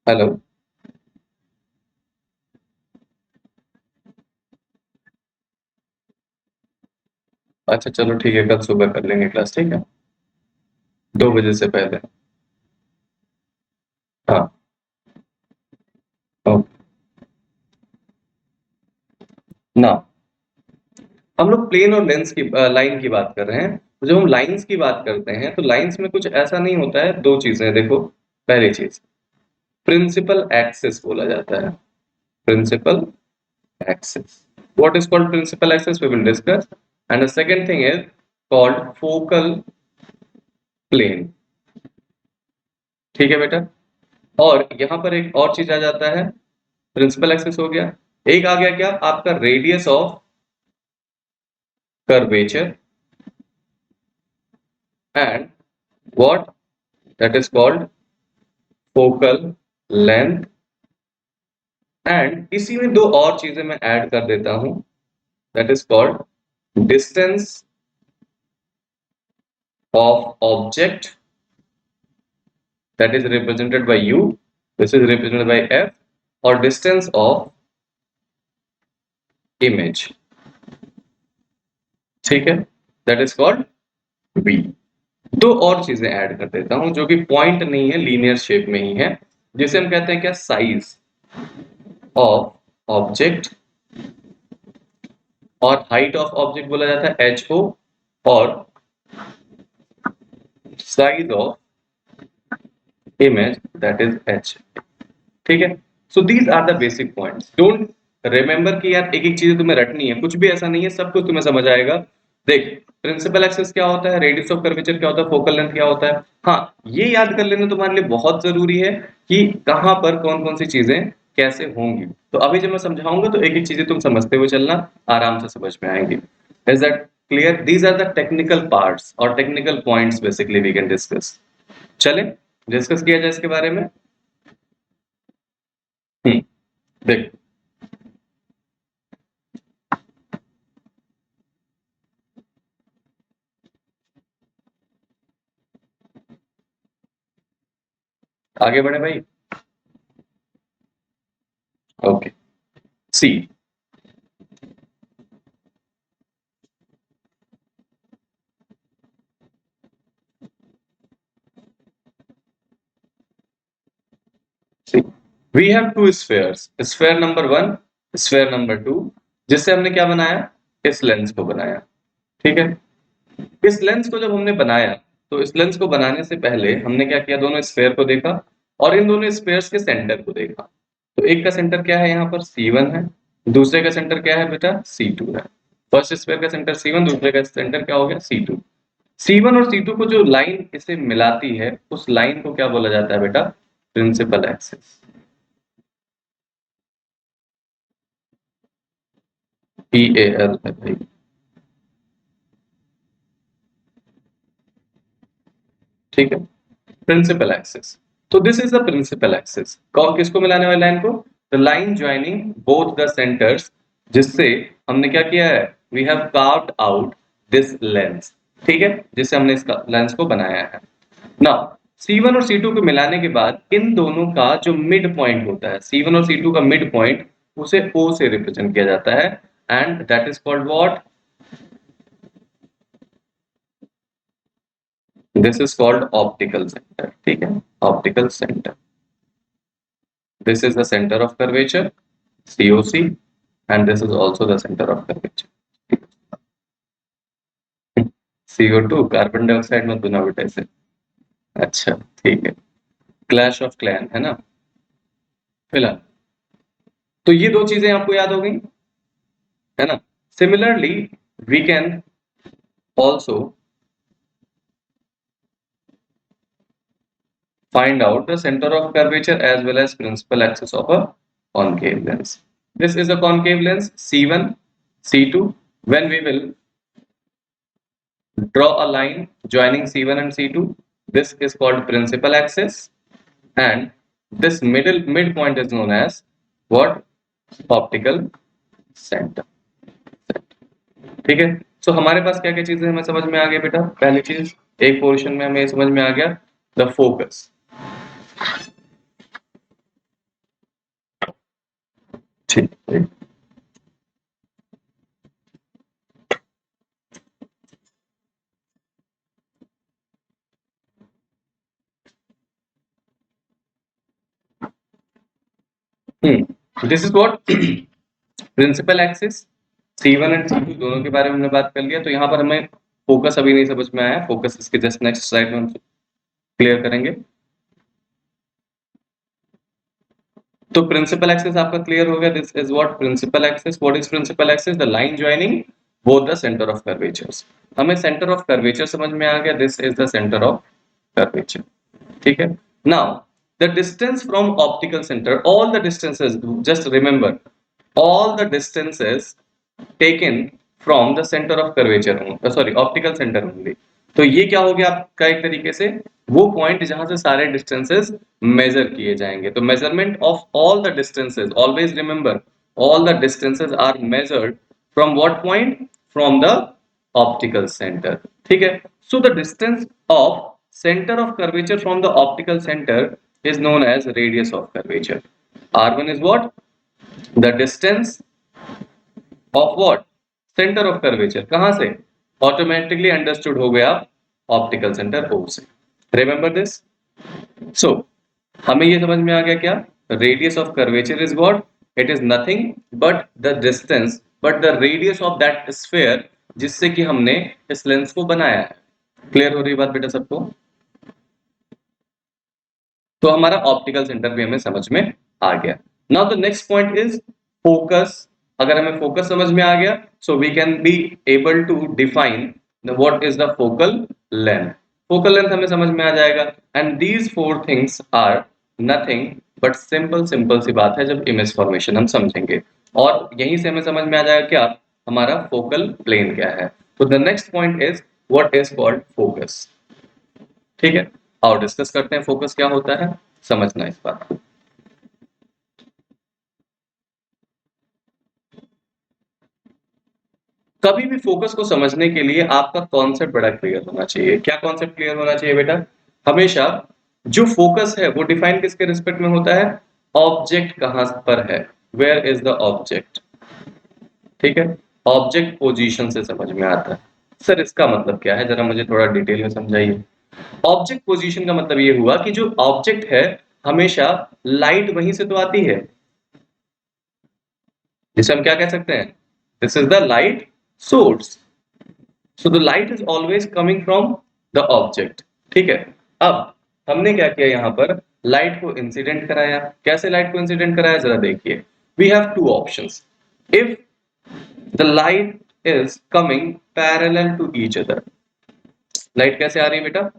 हेलो, अच्छा चलो ठीक है, कल सुबह कर लेंगे क्लास, ठीक है, 2 बजे से पहले। हाँ, ओके। ना, हम लोग प्लेन और लेंस की लाइन की बात कर रहे हैं। तो जब हम लाइंस की बात करते हैं तो लाइंस में कुछ ऐसा नहीं होता है, 2 चीजें देखो। पहली चीज, प्रिंसिपल एक्सिस बोला जाता है, principal axis. What is called principal axis we will discuss, and the second thing is called focal plane. ठीक है बेटा, और यहाँ पर एक और चीज आ जाता है, प्रिंसिपल एक्सिस हो गया, एक आ गया क्या आपका radius of curvature and what that is called focal length, and इसी में दो और चीजें मैं ऐड कर देता हूं, that is called distance of object that is represented by u, this is represented by f, or distance of image, ठीक है, that is called v. दो और चीजें ऐड कर देता हूं जो कि पॉइंट नहीं है, लीनियर शेप में ही है, जिसे हम कहते हैं क्या, साइज ऑफ ऑब्जेक्ट, और हाइट ऑफ ऑब्जेक्ट बोला जाता है एच ओ, और size of image that is H, ठीक है. So these are the basic points. Don't remember कि यार एक एक चीजें तुम्हें रटनी है, कुछ भी ऐसा नहीं है, सब कुछ तुम्हें समझ आएगा. देख, प्रिंसिपल एक्सिस क्या होता है, रेडियस ऑफ कर्वेचर क्या होता है, फोकल लेंथ क्या होता है. हाँ, ये याद कर लेना तुम्हारे लिए बहुत जरूरी है कि कहां पर कौन कौन सी चीजें कैसे होंगी. तो अभी जब मैं समझाऊंगा तो एक एक चीजें तुम समझते हुए चलना, आराम से समझ में आएंगी. Is that clear? These are the technical parts और technical points basically we can discuss. चले डिस्कस किया जाए इसके बारे में. देख, आगे बढ़े भाई. Okay, see, we have two spheres, sphere number 1, sphere number 2, जिससे हमने क्या बनाया, इस लेंस को बनाया. ठीक है, इस लेंस को जब हमने बनाया तो इस लेंस को बनाने से पहले हमने क्या किया, दोनों स्फेयर को देखा और इन दोनों स्फेयर्स के सेंटर को देखा. तो एक का सेंटर क्या है, यहाँ पर C1 है, दूसरे का सेंटर क्या है बेटा, C2 है. फर्स्ट स्फेयर का सेंटर C1, दूसरे का सेंटर क्या हो गया, C2. C1 और C2 को जो लाइन इसे मिलाती है, उस लाइन को क्या बोला जाता है बेटा, प्रिंसिपल एक्सिस. PAL है भाई. ठीक है, प्रिंसिपल एक्सिस. तो this is the principal axis. कौन किसको मिलाने वाली लाइन को, the line joining both the centres, जिससे हमने क्या किया है, we have carved out this lens. ठीक है, जिससे हमने इसका लेंस को बनाया है. नाउ C1 और C2 को मिलाने के बाद इन दोनों का जो मिड पॉइंट होता है, C1 और C2 का मिड पॉइंट, उसे O से रिप्रेजेंट किया जाता है, and that is called what, this is called optical centre. ठीक है, optical centre. This is the center of curvature, COC, and this is also the center of curvature. CO2 carbon dioxide में दोनों बेटा से. अच्छा, ठीक है, क्लैश ऑफ क्लैन है ना फिलहाल. तो ये दो चीजें आपको याद हो गई है ना. Similarly we can also find out the center of curvature as well as principal axis of a concave lens. This is a concave lens C1, C2. When we will draw a line joining C1 and C2, this is called principal axis, and this midpoint is known as what, optical center. ठीक है, सो हमारे पास क्या क्या चीजें हमें समझ में आ गई बेटा. पहली चीज, एक पोर्शन में हमें समझ में आ गया, द फोकस. ठीक है, this is what principal axis. C1 and C2 दोनों के बारे में हमने बात कर लिया. तो यहाँ पर हमें फोकस अभी नहीं समझ में आया, फोकस इसके जस्ट नेक्स्ट स्लाइड में हम क्लियर करेंगे. तो प्रिंसिपल एक्सिस आपका क्लियर हो गया. This is what principal axis. What is principal axis? The line joining both the centre of curvatures. हमें सेंटर ऑफ कर्वेचर समझ में आ गया. This is the centre of curvature. ठीक है. Now the distance from optical centre, all the distances, just remember, all the distances taken from the center of curvature, sorry optical centre only. तो ये क्या हो गया आपका एक तरीके से वो पॉइंट जहां से सारे डिस्टेंसेस मेजर किए जाएंगे. तो measurement of all the distances, always remember, all the distances are measured from what point? From the optical centre. ठीक है. So the distance of center of curvature from the optical center is known as radius of curvature. R1 is what? The distance of what? Center of curvature. कहां से? Automatically understood हो गया optical center O से. Remember this? So हमें ये समझ में आ गया क्या? Radius of curvature is what? It is nothing but the distance, but the radius of that sphere जिससे कि हमने इस लेंस को बनाया है. क्लियर हो रही बात बेटा सबको? तो हमारा ऑप्टिकल सेंटर भी हमें समझ में आ गया. Now the next point is focus. अगर हमें फोकस समझ में आ गया, so we can be able to define what is the focal length. Focal length हमें समझ में आ जाएगा. And these four things are nothing but simple सी बात है जब इमेज फॉर्मेशन हम समझेंगे. और यहीं से हमें समझ में आ जाएगा क्या हमारा फोकल प्लेन क्या है. तो the next point is what is called focus. ठीक है. और डिस्कस करते हैं फोकस क्या होता है. समझना इस बात को. कभी भी फोकस को समझने के लिए आपका कॉन्सेप्ट बड़ा क्लियर होना चाहिए. क्या कॉन्सेप्ट क्लियर होना चाहिए बेटा? हमेशा जो फोकस है वो डिफाइन किसके रिस्पेक्ट में होता है? ऑब्जेक्ट कहां पर है. Where is the object. ठीक है. ऑब्जेक्ट पोजीशन से समझ में आता है. सर इसका मतलब क्या है, जरा मुझे थोड़ा डिटेल में समझाइए. ऑब्जेक्ट पोजीशन का मतलब ये हुआ कि जो ऑब्जेक्ट है हमेशा लाइट वहीं से तो आती है, जिसे हम क्या कह सकते हैं? This is the light source. So the light is always coming from the object. ठीक है. अब हमने क्या किया यहां पर? लाइट को इंसिडेंट कराया. कैसे लाइट को इंसिडेंट कराया जरा देखिए. We have two options. If the light is coming parallel to each other. Light कैसे आ रही है बेटा?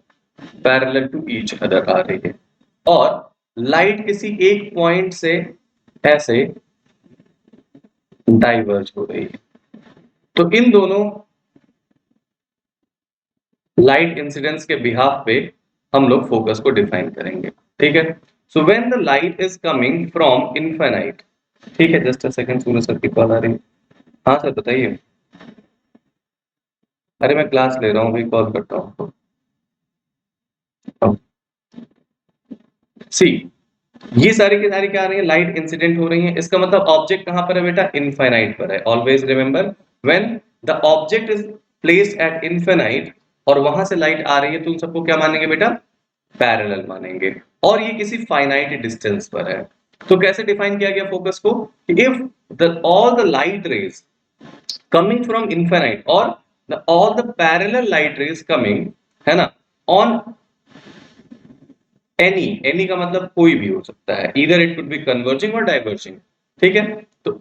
पैरेलल टू ईच अदर आ रही है. और लाइट किसी एक पॉइंट से ऐसे डाइवर्ज हो रही है. तो इन दोनों लाइट इंसिडेंस के बिहाफ पे हम लोग फोकस को डिफाइन करेंगे. ठीक है. So when the light is coming from infinite. ठीक है. Just a second, Surya sir की कॉल आ रही है. हाँ सर बताइए. अरे मैं क्लास ले रहा हूँ, अभी कॉल करता हूँ. सी, ये सारी की सारी क्या आ रही है? लाइट इंसिडेंट हो रही है. इसका मतलब ऑब्जेक्ट कहां पर है बेटा? इनफिनाइट पर है. Always remember, when the object is placed at infinite और वहां से लाइट आ रही है तो उन सबको क्या मानेंगे बेटा? पैरेलल मानेंगे. और ये किसी फाइनाइट डिस्टेंस पर है. तो कैसे डिफाइन किया गया फोकस को? If the all the light rays coming from infinite और the all the parallel light rays coming, है ना, ऑन एनी का मतलब कोई भी हो सकता है. इधर इट कुड बी कन्वर्जिंग और डाइवर्जिंग. ठीक है. तो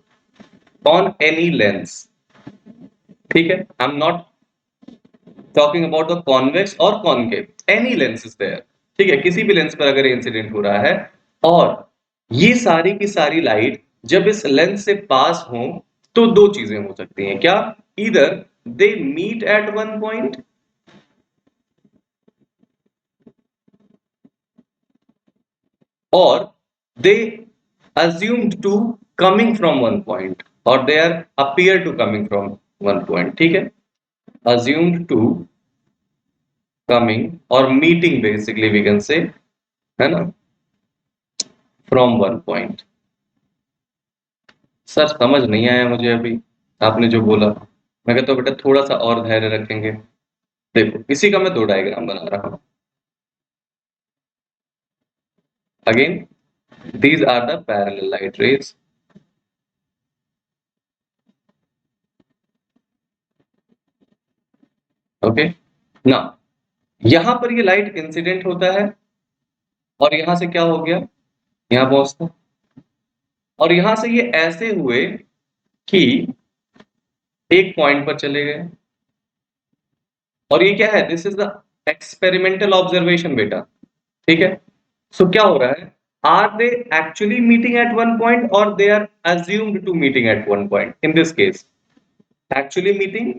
ऑन एनी लेंस. ठीक है. I am not talking about the convex और concave. Any lens is there. ठीक है. किसी भी लेंस पर अगर इंसिडेंट हो रहा है और ये सारी की सारी लाइट जब इस लेंस से पास हो तो दो चीजें हो सकती हैं. क्या? इधर they meet at one point or they assumed to coming from one point or they are appear to coming from one point. ठीक है. assumed to coming or meeting basically we can say, है ना, from one point. Sir समझ नहीं आया मुझे अभी आपने जो बोला. मैं कहता हूँ बेटा थोड़ा सा और धैर्य रखेंगे. देखो इसी का मैं दो डायग्राम बना रहा हूँ. Again these are the parallel light rays. Okay. ना यहां पर ये लाइट इंसिडेंट होता है और यहां से क्या हो गया? यहां पहुंचता और यहां से ये ऐसे हुए कि एक पॉइंट पर चले गए। और ये क्या है, this is the experimental observation बेटा, ठीक है। सो क्या हो रहा है, are they actually meeting at one point और they are assumed to meeting at one point? In this case actually meeting,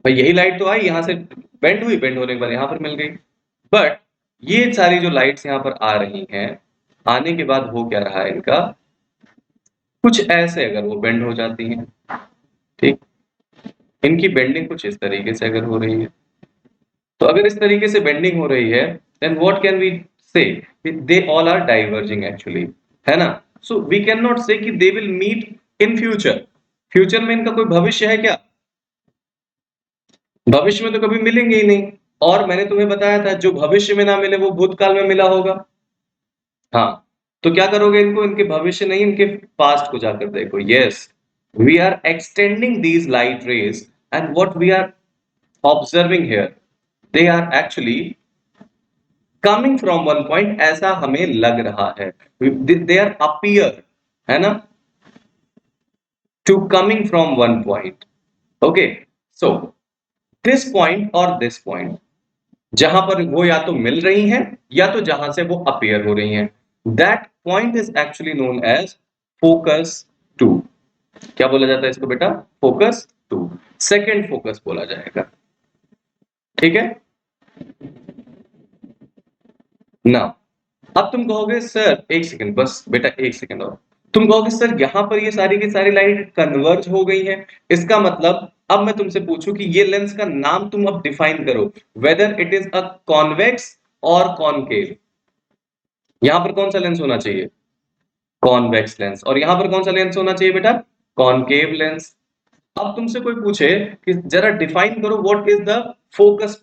भाई यही लाइट तो आई यहां से, बेंड हुई, बेंड होने के बाद यहां पर मिल गई। बट ये सारी जो लाइट्स यहां पर आ रही हैं, आने के बाद हो क्या रहा है इनका, कुछ ऐसे अगर वो बेंड हो जाती हैं, ठीक, इनकी बेंडिंग कुछ इस तरीके से अगर हो रही है, तो अगर इस तरीके से बेंडिंग हो रही है, then what can we say, they all are diverging actually, है ना। So we can not say कि they will meet in future. Future में इनका कोई भविष्य है क्या? भविष्य में तो कभी मिलेंगे ही नहीं। और मैंने तुम्हें बताया था जो भविष्य में ना मिले वो भूतकाल में मिला होगा। हाँ, तो क्या करोगे इनको, इनके भविष्य नहीं, इनके पास्ट को जाकर देखो। Yes, we are extending these light rays and what we are observing here, they are actually coming from one point, ऐसा हमें लग रहा है। दे आर अपीयर, है ना, to coming from one point. Okay, so this point और this point, जहां पर वो या तो मिल रही हैं या तो जहां से वो अपीयर हो रही हैं, that point is actually known as focus two. क्या बोला जाता है इसको बेटा? फोकस टू, सेकेंड फोकस बोला जाएगा, ठीक है ना। अब तुम कहोगे सर एक सेकंड, बस बेटा एक सेकंड और, तुम कहोगे सर यहां पर ये सारी की सारी लाइट कन्वर्ज हो गई है, इसका मतलब अब मैं तुमसे पूछूं कि ये लेंस का नाम तुम अब डिफाइन करो, whether it is a convex और कॉनकेव। यहां पर कौन सा लेंस होना चाहिए? Convex lens. और यहां पर कौन सा लेंस होना चाहिए बेटा? Concave lens. अब तुमसे कोई पूछे कि जरा डिफाइन करो what is the focus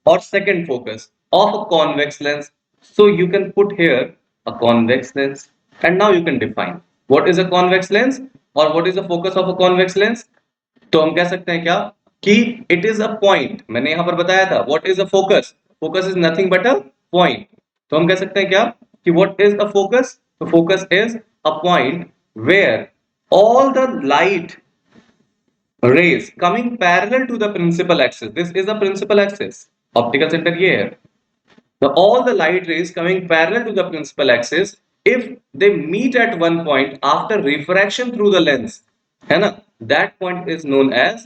or second focus of a convex lens. So you can put here a convex lens and now you can define what is a convex lens or what is the focus of a convex lens. तो हम कह सकते हैं क्या कि it is a point, मैंने यहां पर बताया था what is a focus, focus is nothing but a point। तो हम कह सकते हैं क्या कि what is a focus, तो focus is a point where all the light rays coming parallel to the principal axis, this is the principal axis, optical center ये है, all the light rays coming parallel to the principal axis, if they meet at one point after refraction through the lens, है ना, that point is known as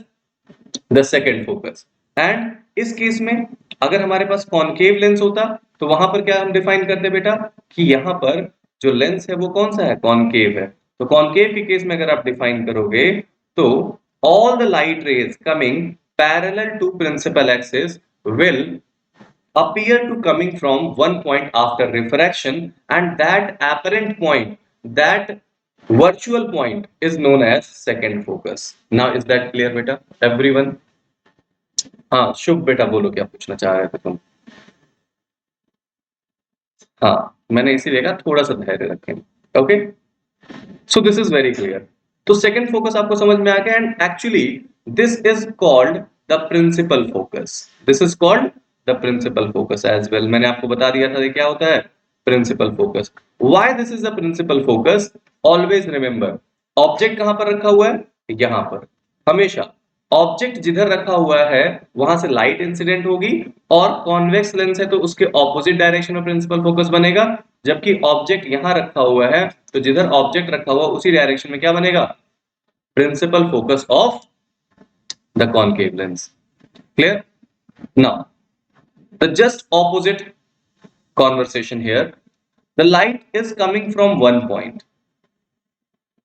the second focus। and इस case में अगर हमारे पास concave lens होता तो वहां पर क्या हम डिफाइन करते बेटा कि यहां पर जो लेंस है वो कौन सा है? कॉनकेव है। तो कॉनकेव के केस में अगर आप डिफाइन करोगे तो all the light rays coming parallel to principal axis will appear to coming from one point after refraction, and that apparent point, that virtual point is known as second focus। now is that clear beta everyone? हाँ शुभ बेटा बोलो, क्या पूछना चाह रहे थे तुम? हाँ, मैंने इसीलिए कहा थोड़ा सा धैर्य रखें। Okay, so this is very clear. तो सेकंड फोकस आपको समझ में आ गया, and actually this is called the principal focus. This is called the principal focus as well. मैंने आपको बता दिया था ये क्या होता है, principal focus. Why this is the principal focus? Always remember, object कहां पर रखा हुआ है? यहां पर। हमेशा ऑब्जेक्ट जिधर रखा हुआ है वहां से लाइट इंसिडेंट होगी, और कॉन्वेक्स लेंस है तो उसके ऑपोजिट डायरेक्शन में प्रिंसिपल फोकस बनेगा। जबकि ऑब्जेक्ट यहां रखा हुआ है तो जिधर ऑब्जेक्ट रखा हुआ उसी डायरेक्शन में क्या बनेगा? Principal focus of the concave lens. Clear? Now the just opposite conversation here, the light is coming from one point,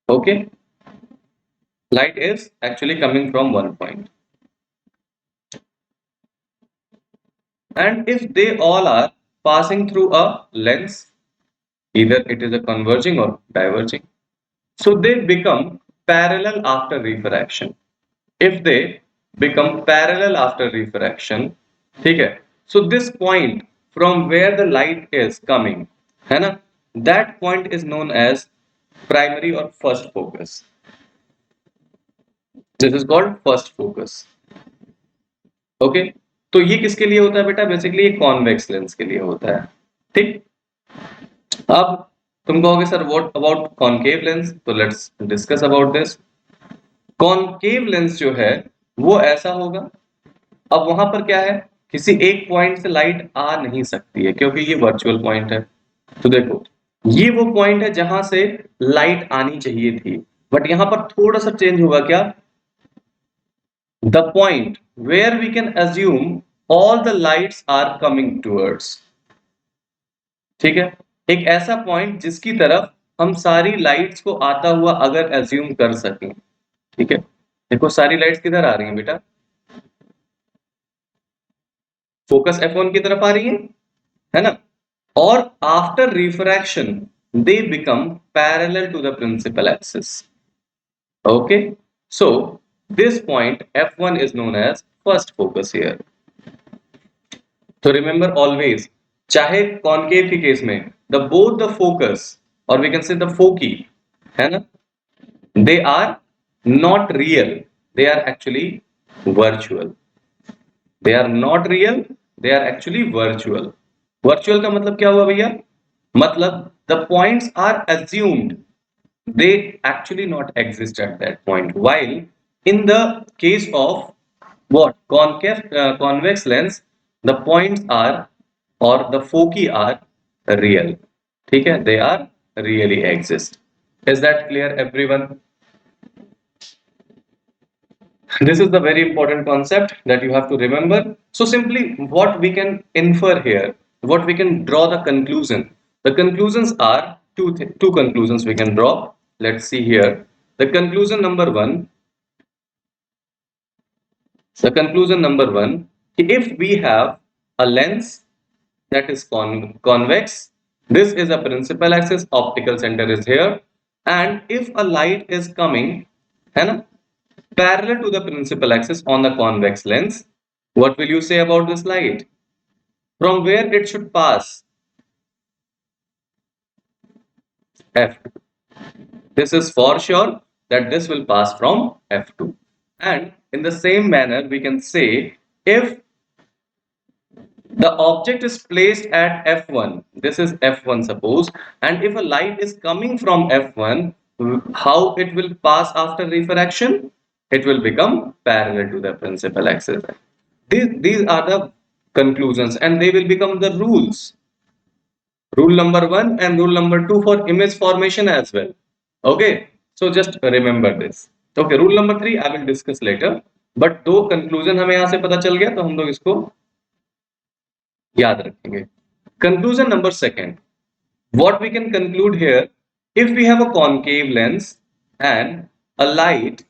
okay, light is actually coming from one point, and if they all are passing through a lens, either it is a converging or diverging, so they become parallel after refraction। if they become parallel after refraction, ठीक है, so this point from where the light is coming, है ना, that point is known as primary or first focus। this is called first focus। Okay, तो ये किसके लिए होता है बेटा? बेसिकली ये कॉन्वेक्स लेंस के लिए होता है, ठीक। अब तुम कहोगे sir what about concave lens, तो let's discuss about this. Concave lens जो है वो ऐसा होगा, अब वहां पर क्या है, किसी एक पॉइंट से लाइट आ नहीं सकती है क्योंकि ये वर्चुअल पॉइंट है। तो देखो ये वो पॉइंट है जहां से लाइट आनी चाहिए थी, बट यहां पर थोड़ा सा चेंज होगा क्या, the point where we can assume all the lights are coming towards. ठीक है, एक ऐसा पॉइंट जिसकी तरफ हम सारी लाइट्स को आता हुआ अगर अज्यूम कर सकें। ठीक है, देखो सारी लाइट्स किधर आ रही हैं बेटा, फोकस F1 की तरफ आ रही है ना, और after refraction they become parallel to the principal axis. Okay, so this point F1 is known as first focus here. तो रिमेंबर ऑलवेज, चाहे कॉनकेव के केस में द बोथ द फोकस और we can say the foci है ना, they are not real, they are actually virtual. They are not real, they are actually virtual. Virtual का मतलब क्या हुआ भैया, मतलब the points are assumed, they actually not exist at that point, while in the case of what convex lens, the points are or the foci are real. ठीक है, they are really exist. Is that clear everyone? This is the very important concept that you have to remember. So simply what we can infer here, what we can draw the conclusion. The conclusions are two conclusions we can draw. Let's see here. The conclusion number one, if we have a lens that is convex, this is a principal axis, optical center is here, and if a light is coming, है ना, parallel to the principal axis on the convex lens, what will you say about this light? From where it should pass? F2. This is for sure that this will pass from F2. And in the same manner, we can say if the object is placed at F1, this is F1 suppose, and if a light is coming from F1, how it will pass after refraction? It will become parallel to the principal axis. These are the conclusions and they will become the rules. Rule number 1 and rule number 2 for image formation as well. Okay, so just remember this. Okay, rule number 3 I will discuss later. But दो conclusion हमें यहाँ से पता चल गया तो हम लोग इसको याद रखेंगे. Conclusion number 2. What we can conclude here, if we have a concave lens and a light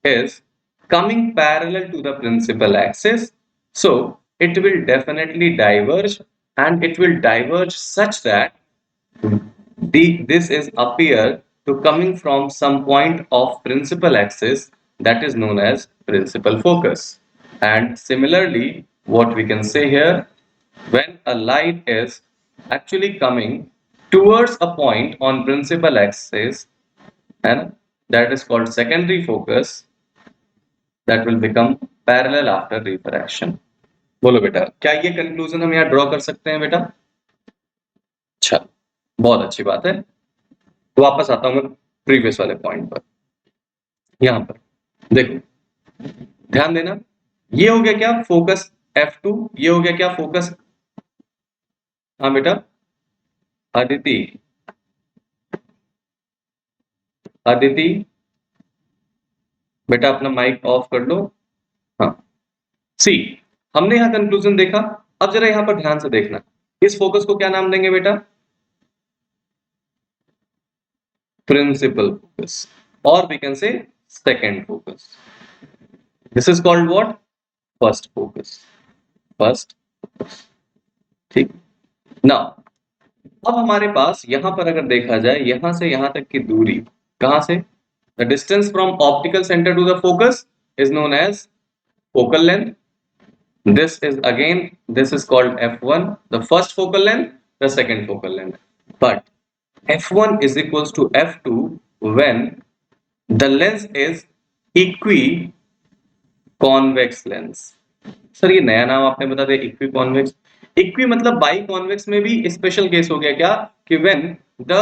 is coming parallel to the principal axis, so it will definitely diverge, and it will diverge such that this is appear to coming from some point of principal axis, that is known as principal focus. And similarly, what we can say here, when a light is actually coming towards a point on principal axis, and that is called secondary focus, that will become parallel after refraction. बोलो बेटा, क्या ये conclusion हम यहाँ draw कर सकते हैं बेटा? अच्छा, बहुत अच्छी बात है. वापस आता हूं मैं प्रीवियस वाले पॉइंट पर. यहां पर देखो, ध्यान देना, ये हो गया क्या फोकस F2, ये हो गया क्या फोकस, हाँ बेटा अदिति, अदिति बेटा अपना माइक ऑफ कर लो. हाँ, सी, हमने यहां कंक्लूजन देखा. अब जरा यहां पर ध्यान से देखना, इस फोकस को क्या नाम देंगे बेटा? प्रिंसिपल फोकस, और we can say second focus. This is called what? First focus. First focus. ठीक ना. अब हमारे पास यहां पर अगर देखा जाए, यहां से यहां तक की दूरी, कहां से, the distance from optical centre to the focus is known as focal length. This is again, this is called F1, the first focal length, the second focal length. But F1 is equals to F2 when the lens is equi-convex lens. Sir ये नया नाम आपने बता दिया, equi convex. Equi मतलब by convex में भी special case हो गया क्या, कि when the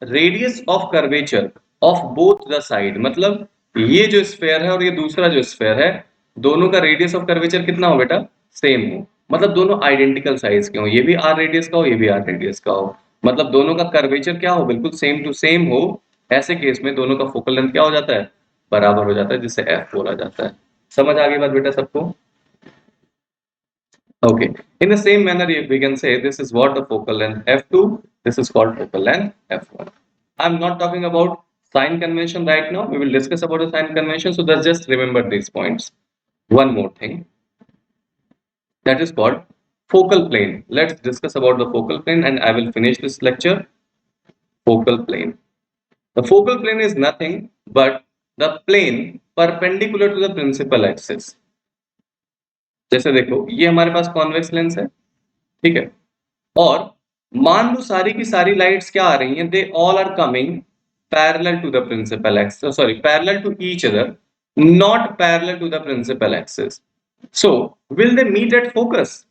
radius of curvature of both the side, मतलब ये जो स्फेयर है और ये दूसरा जो स्फेयर है, दोनों का रेडियस ऑफ कर्वेचर कितना हो बेटा, सेम हो, मतलब दोनों आइडेंटिकल साइज के हो, ये भी आर रेडियस का हो, ये भी आर रेडियस का हो, मतलब दोनों का कर्वेचर क्या हो, बिल्कुल सेम टू सेम हो। ऐसे केस में दोनों का फोकल लेंथ क्या हो जाता है, बराबर हो जाता है, जिसे एफ बोला जाता है। समझ आ गई बात बेटा सबको? Okay. In the same manner, we can say this is what the focal length f2. This is called focal length f1. I'm not talking about sign convention right now. We will discuss about the sign convention. So just remember these points. One more thing, that is called focal plane. Let's discuss about the focal plane, and I will finish this lecture. Focal plane. The focal plane is nothing but the plane perpendicular to the principal axis. जैसे देखो, ये हमारे पास convex lens है, ठीक है, और मान लो सारी की सारी लाइट्स क्या आ रही हैं, they all are coming parallel to the principal axis, sorry parallel to each other, not parallel to the principal axis. So will they meet at focus?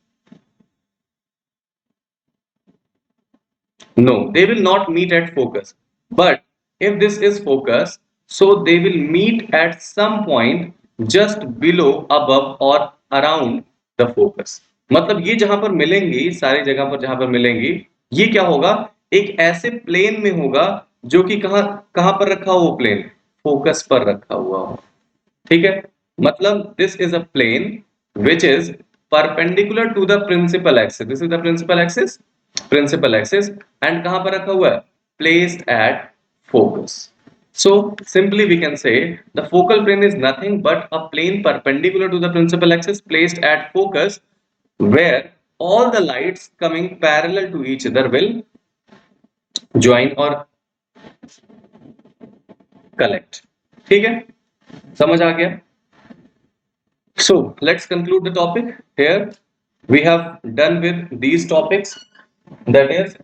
No, they will not meet at focus. But if this is focus, so they will meet at some point just below, above or around the focus. मतलब ये जहां पर मिलेंगी, सारी जगह पर जहां पर मिलेंगी, ये क्या होगा, एक ऐसे प्लेन में होगा जो कि कहां कहां पर रखा हुआ, प्लेन फोकस पर रखा हुआ हो, ठीक है। मतलब this is a plane which is perpendicular to the principal axis, this is the principal axis, principal axis, and कहां पर रखा हुआ है, placed at focus. So simply we can say the focal plane is nothing but a plane perpendicular to the principal axis placed at focus, where all the lights coming parallel to each other will join or collect। ठीक है, समझ आ गया? So let's conclude the topic here. We have done with these topics. That is,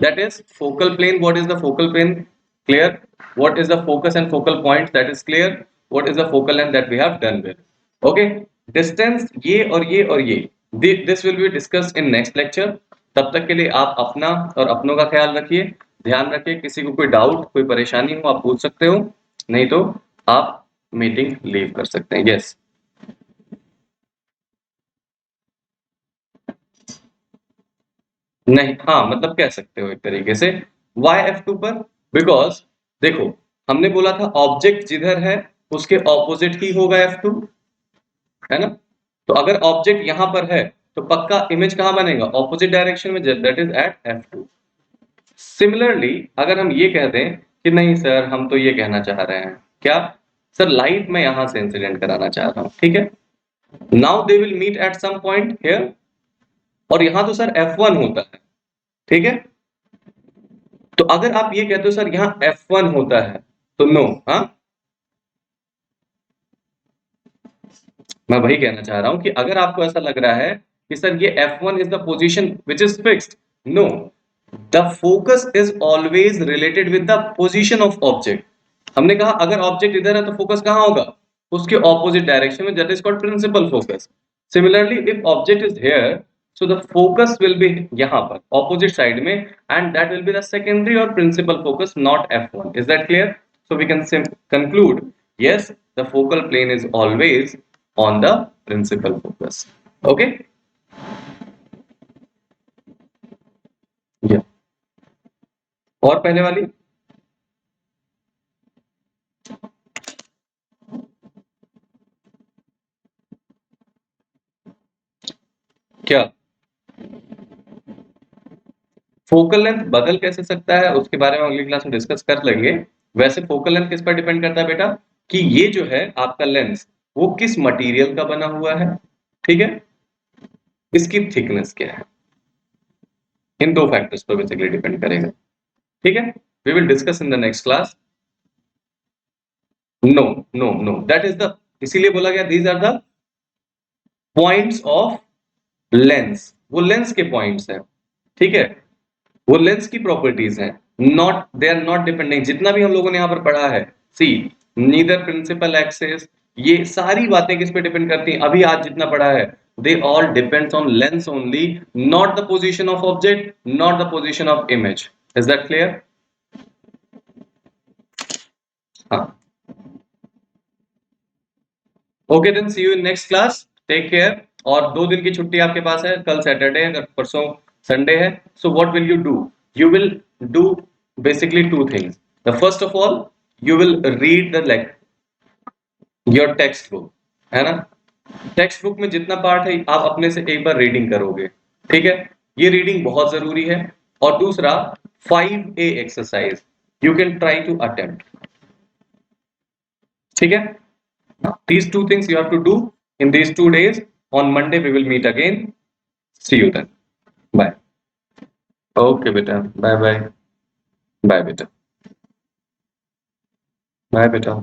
that is focal plane. What is the focal plane? Clear. What is the focus and focal point? That is clear. What is the focal length? That we have done with. Okay. Distance ये और ये और ये. This will be discussed in next lecture. तब तक के लिए आप अपना और अपनों का ख्याल रखिए, ध्यान रखिए। किसी को कोई डाउट, कोई परेशानी हो, आप पूछ सकते हो, नहीं तो आप मीटिंग लीव कर सकते हैं। यस, नहीं, हाँ, मतलब कह सकते हो एक तरीके से y f2 पर, बिकॉज देखो हमने बोला था ऑब्जेक्ट जिधर है उसके ऑपोजिट ही होगा f2, है ना। तो अगर ऑब्जेक्ट यहां पर है तो पक्का इमेज कहां बनेगा, ऑपोजिट डायरेक्शन में, that is at f2। Similarly अगर हम ये कह दें कि नहीं सर, हम तो ये कहना चाह रहे हैं, क्या सर, लाइट में यहां से इंसिडेंट कराना चाह रहा हूं, ठीक है, now they will meet at some point here, और यहां तो सर f1 होता है, ठीक है। तो अगर आप ये कहते हो सर यहां f1 होता है, तो नो, हाँ, मैं वही कहना चाह रहा हूं कि अगर आपको ऐसा लग रहा है कि सर ये f1 is the position which is fixed, no, the focus is always related with the position of object. हमने कहा अगर ऑब्जेक्ट इधर है तो फोकस कहां होगा, उसके ऑपोजिट डायरेक्शन में, that is called principal focus. Similarly if object is here, so the focus will be यहाँ पर opposite side में, and that will be the secondary or principal focus, not f1। is that clear? So we can conclude, yes, the focal plane is always on the principal focus। okay, yeah, और पहले वाली क्या, focal length बदल कैसे सकता है उसके बारे में अगली क्लास में डिस्कस कर लेंगे। वैसे फोकल लेंथ किस पर डिपेंड करता है बेटा, कि ये जो है आपका लेंस वो किस मटेरियल का बना हुआ है, ठीक है, इसकी थिकनेस क्या है, इन दो फैक्टर्स पर बेसिकली डिपेंड करेगा, ठीक है। We will discuss in the next class. No, no, no, that is the, इसीलिए बोला गया these are the points of lens, वो लेंस के पॉइंट्स हैं, ठीक है, वो लेंस की प्रॉपर्टीज हैं, not, they are not depending. जितना भी हम लोगों ने यहाँ पर पढ़ा है, सी, नीदर प्रिंसिपल एक्सिस ये सारी बातें किस पे डिपेंड करती हैं? अभी आज जितना पढ़ा है, they all depends on lens only, not the position of object, not the position of image. Is that clear? हाँ. Okay, then see you in next class. Take care. और 2 दिन की छुट्टी आपके पास है, कल सैटरडे है, परसों संडे है. So what will you do? You will do basically 2 things. The first of all, you will read the your text book, है ना? टेक्स्ट बुक में जितना पार्ट है आप अपने से एक बार रीडिंग करोगे, ठीक है? ये रीडिंग बहुत जरूरी है. और दूसरा 5A exercise you can try to attempt, ठीक है? These 2 things you have to do in these 2 days. On Monday we will meet again. See you then. Bye. Okay बेटा, बाय बाय. बाय बेटा. Bye बेटा.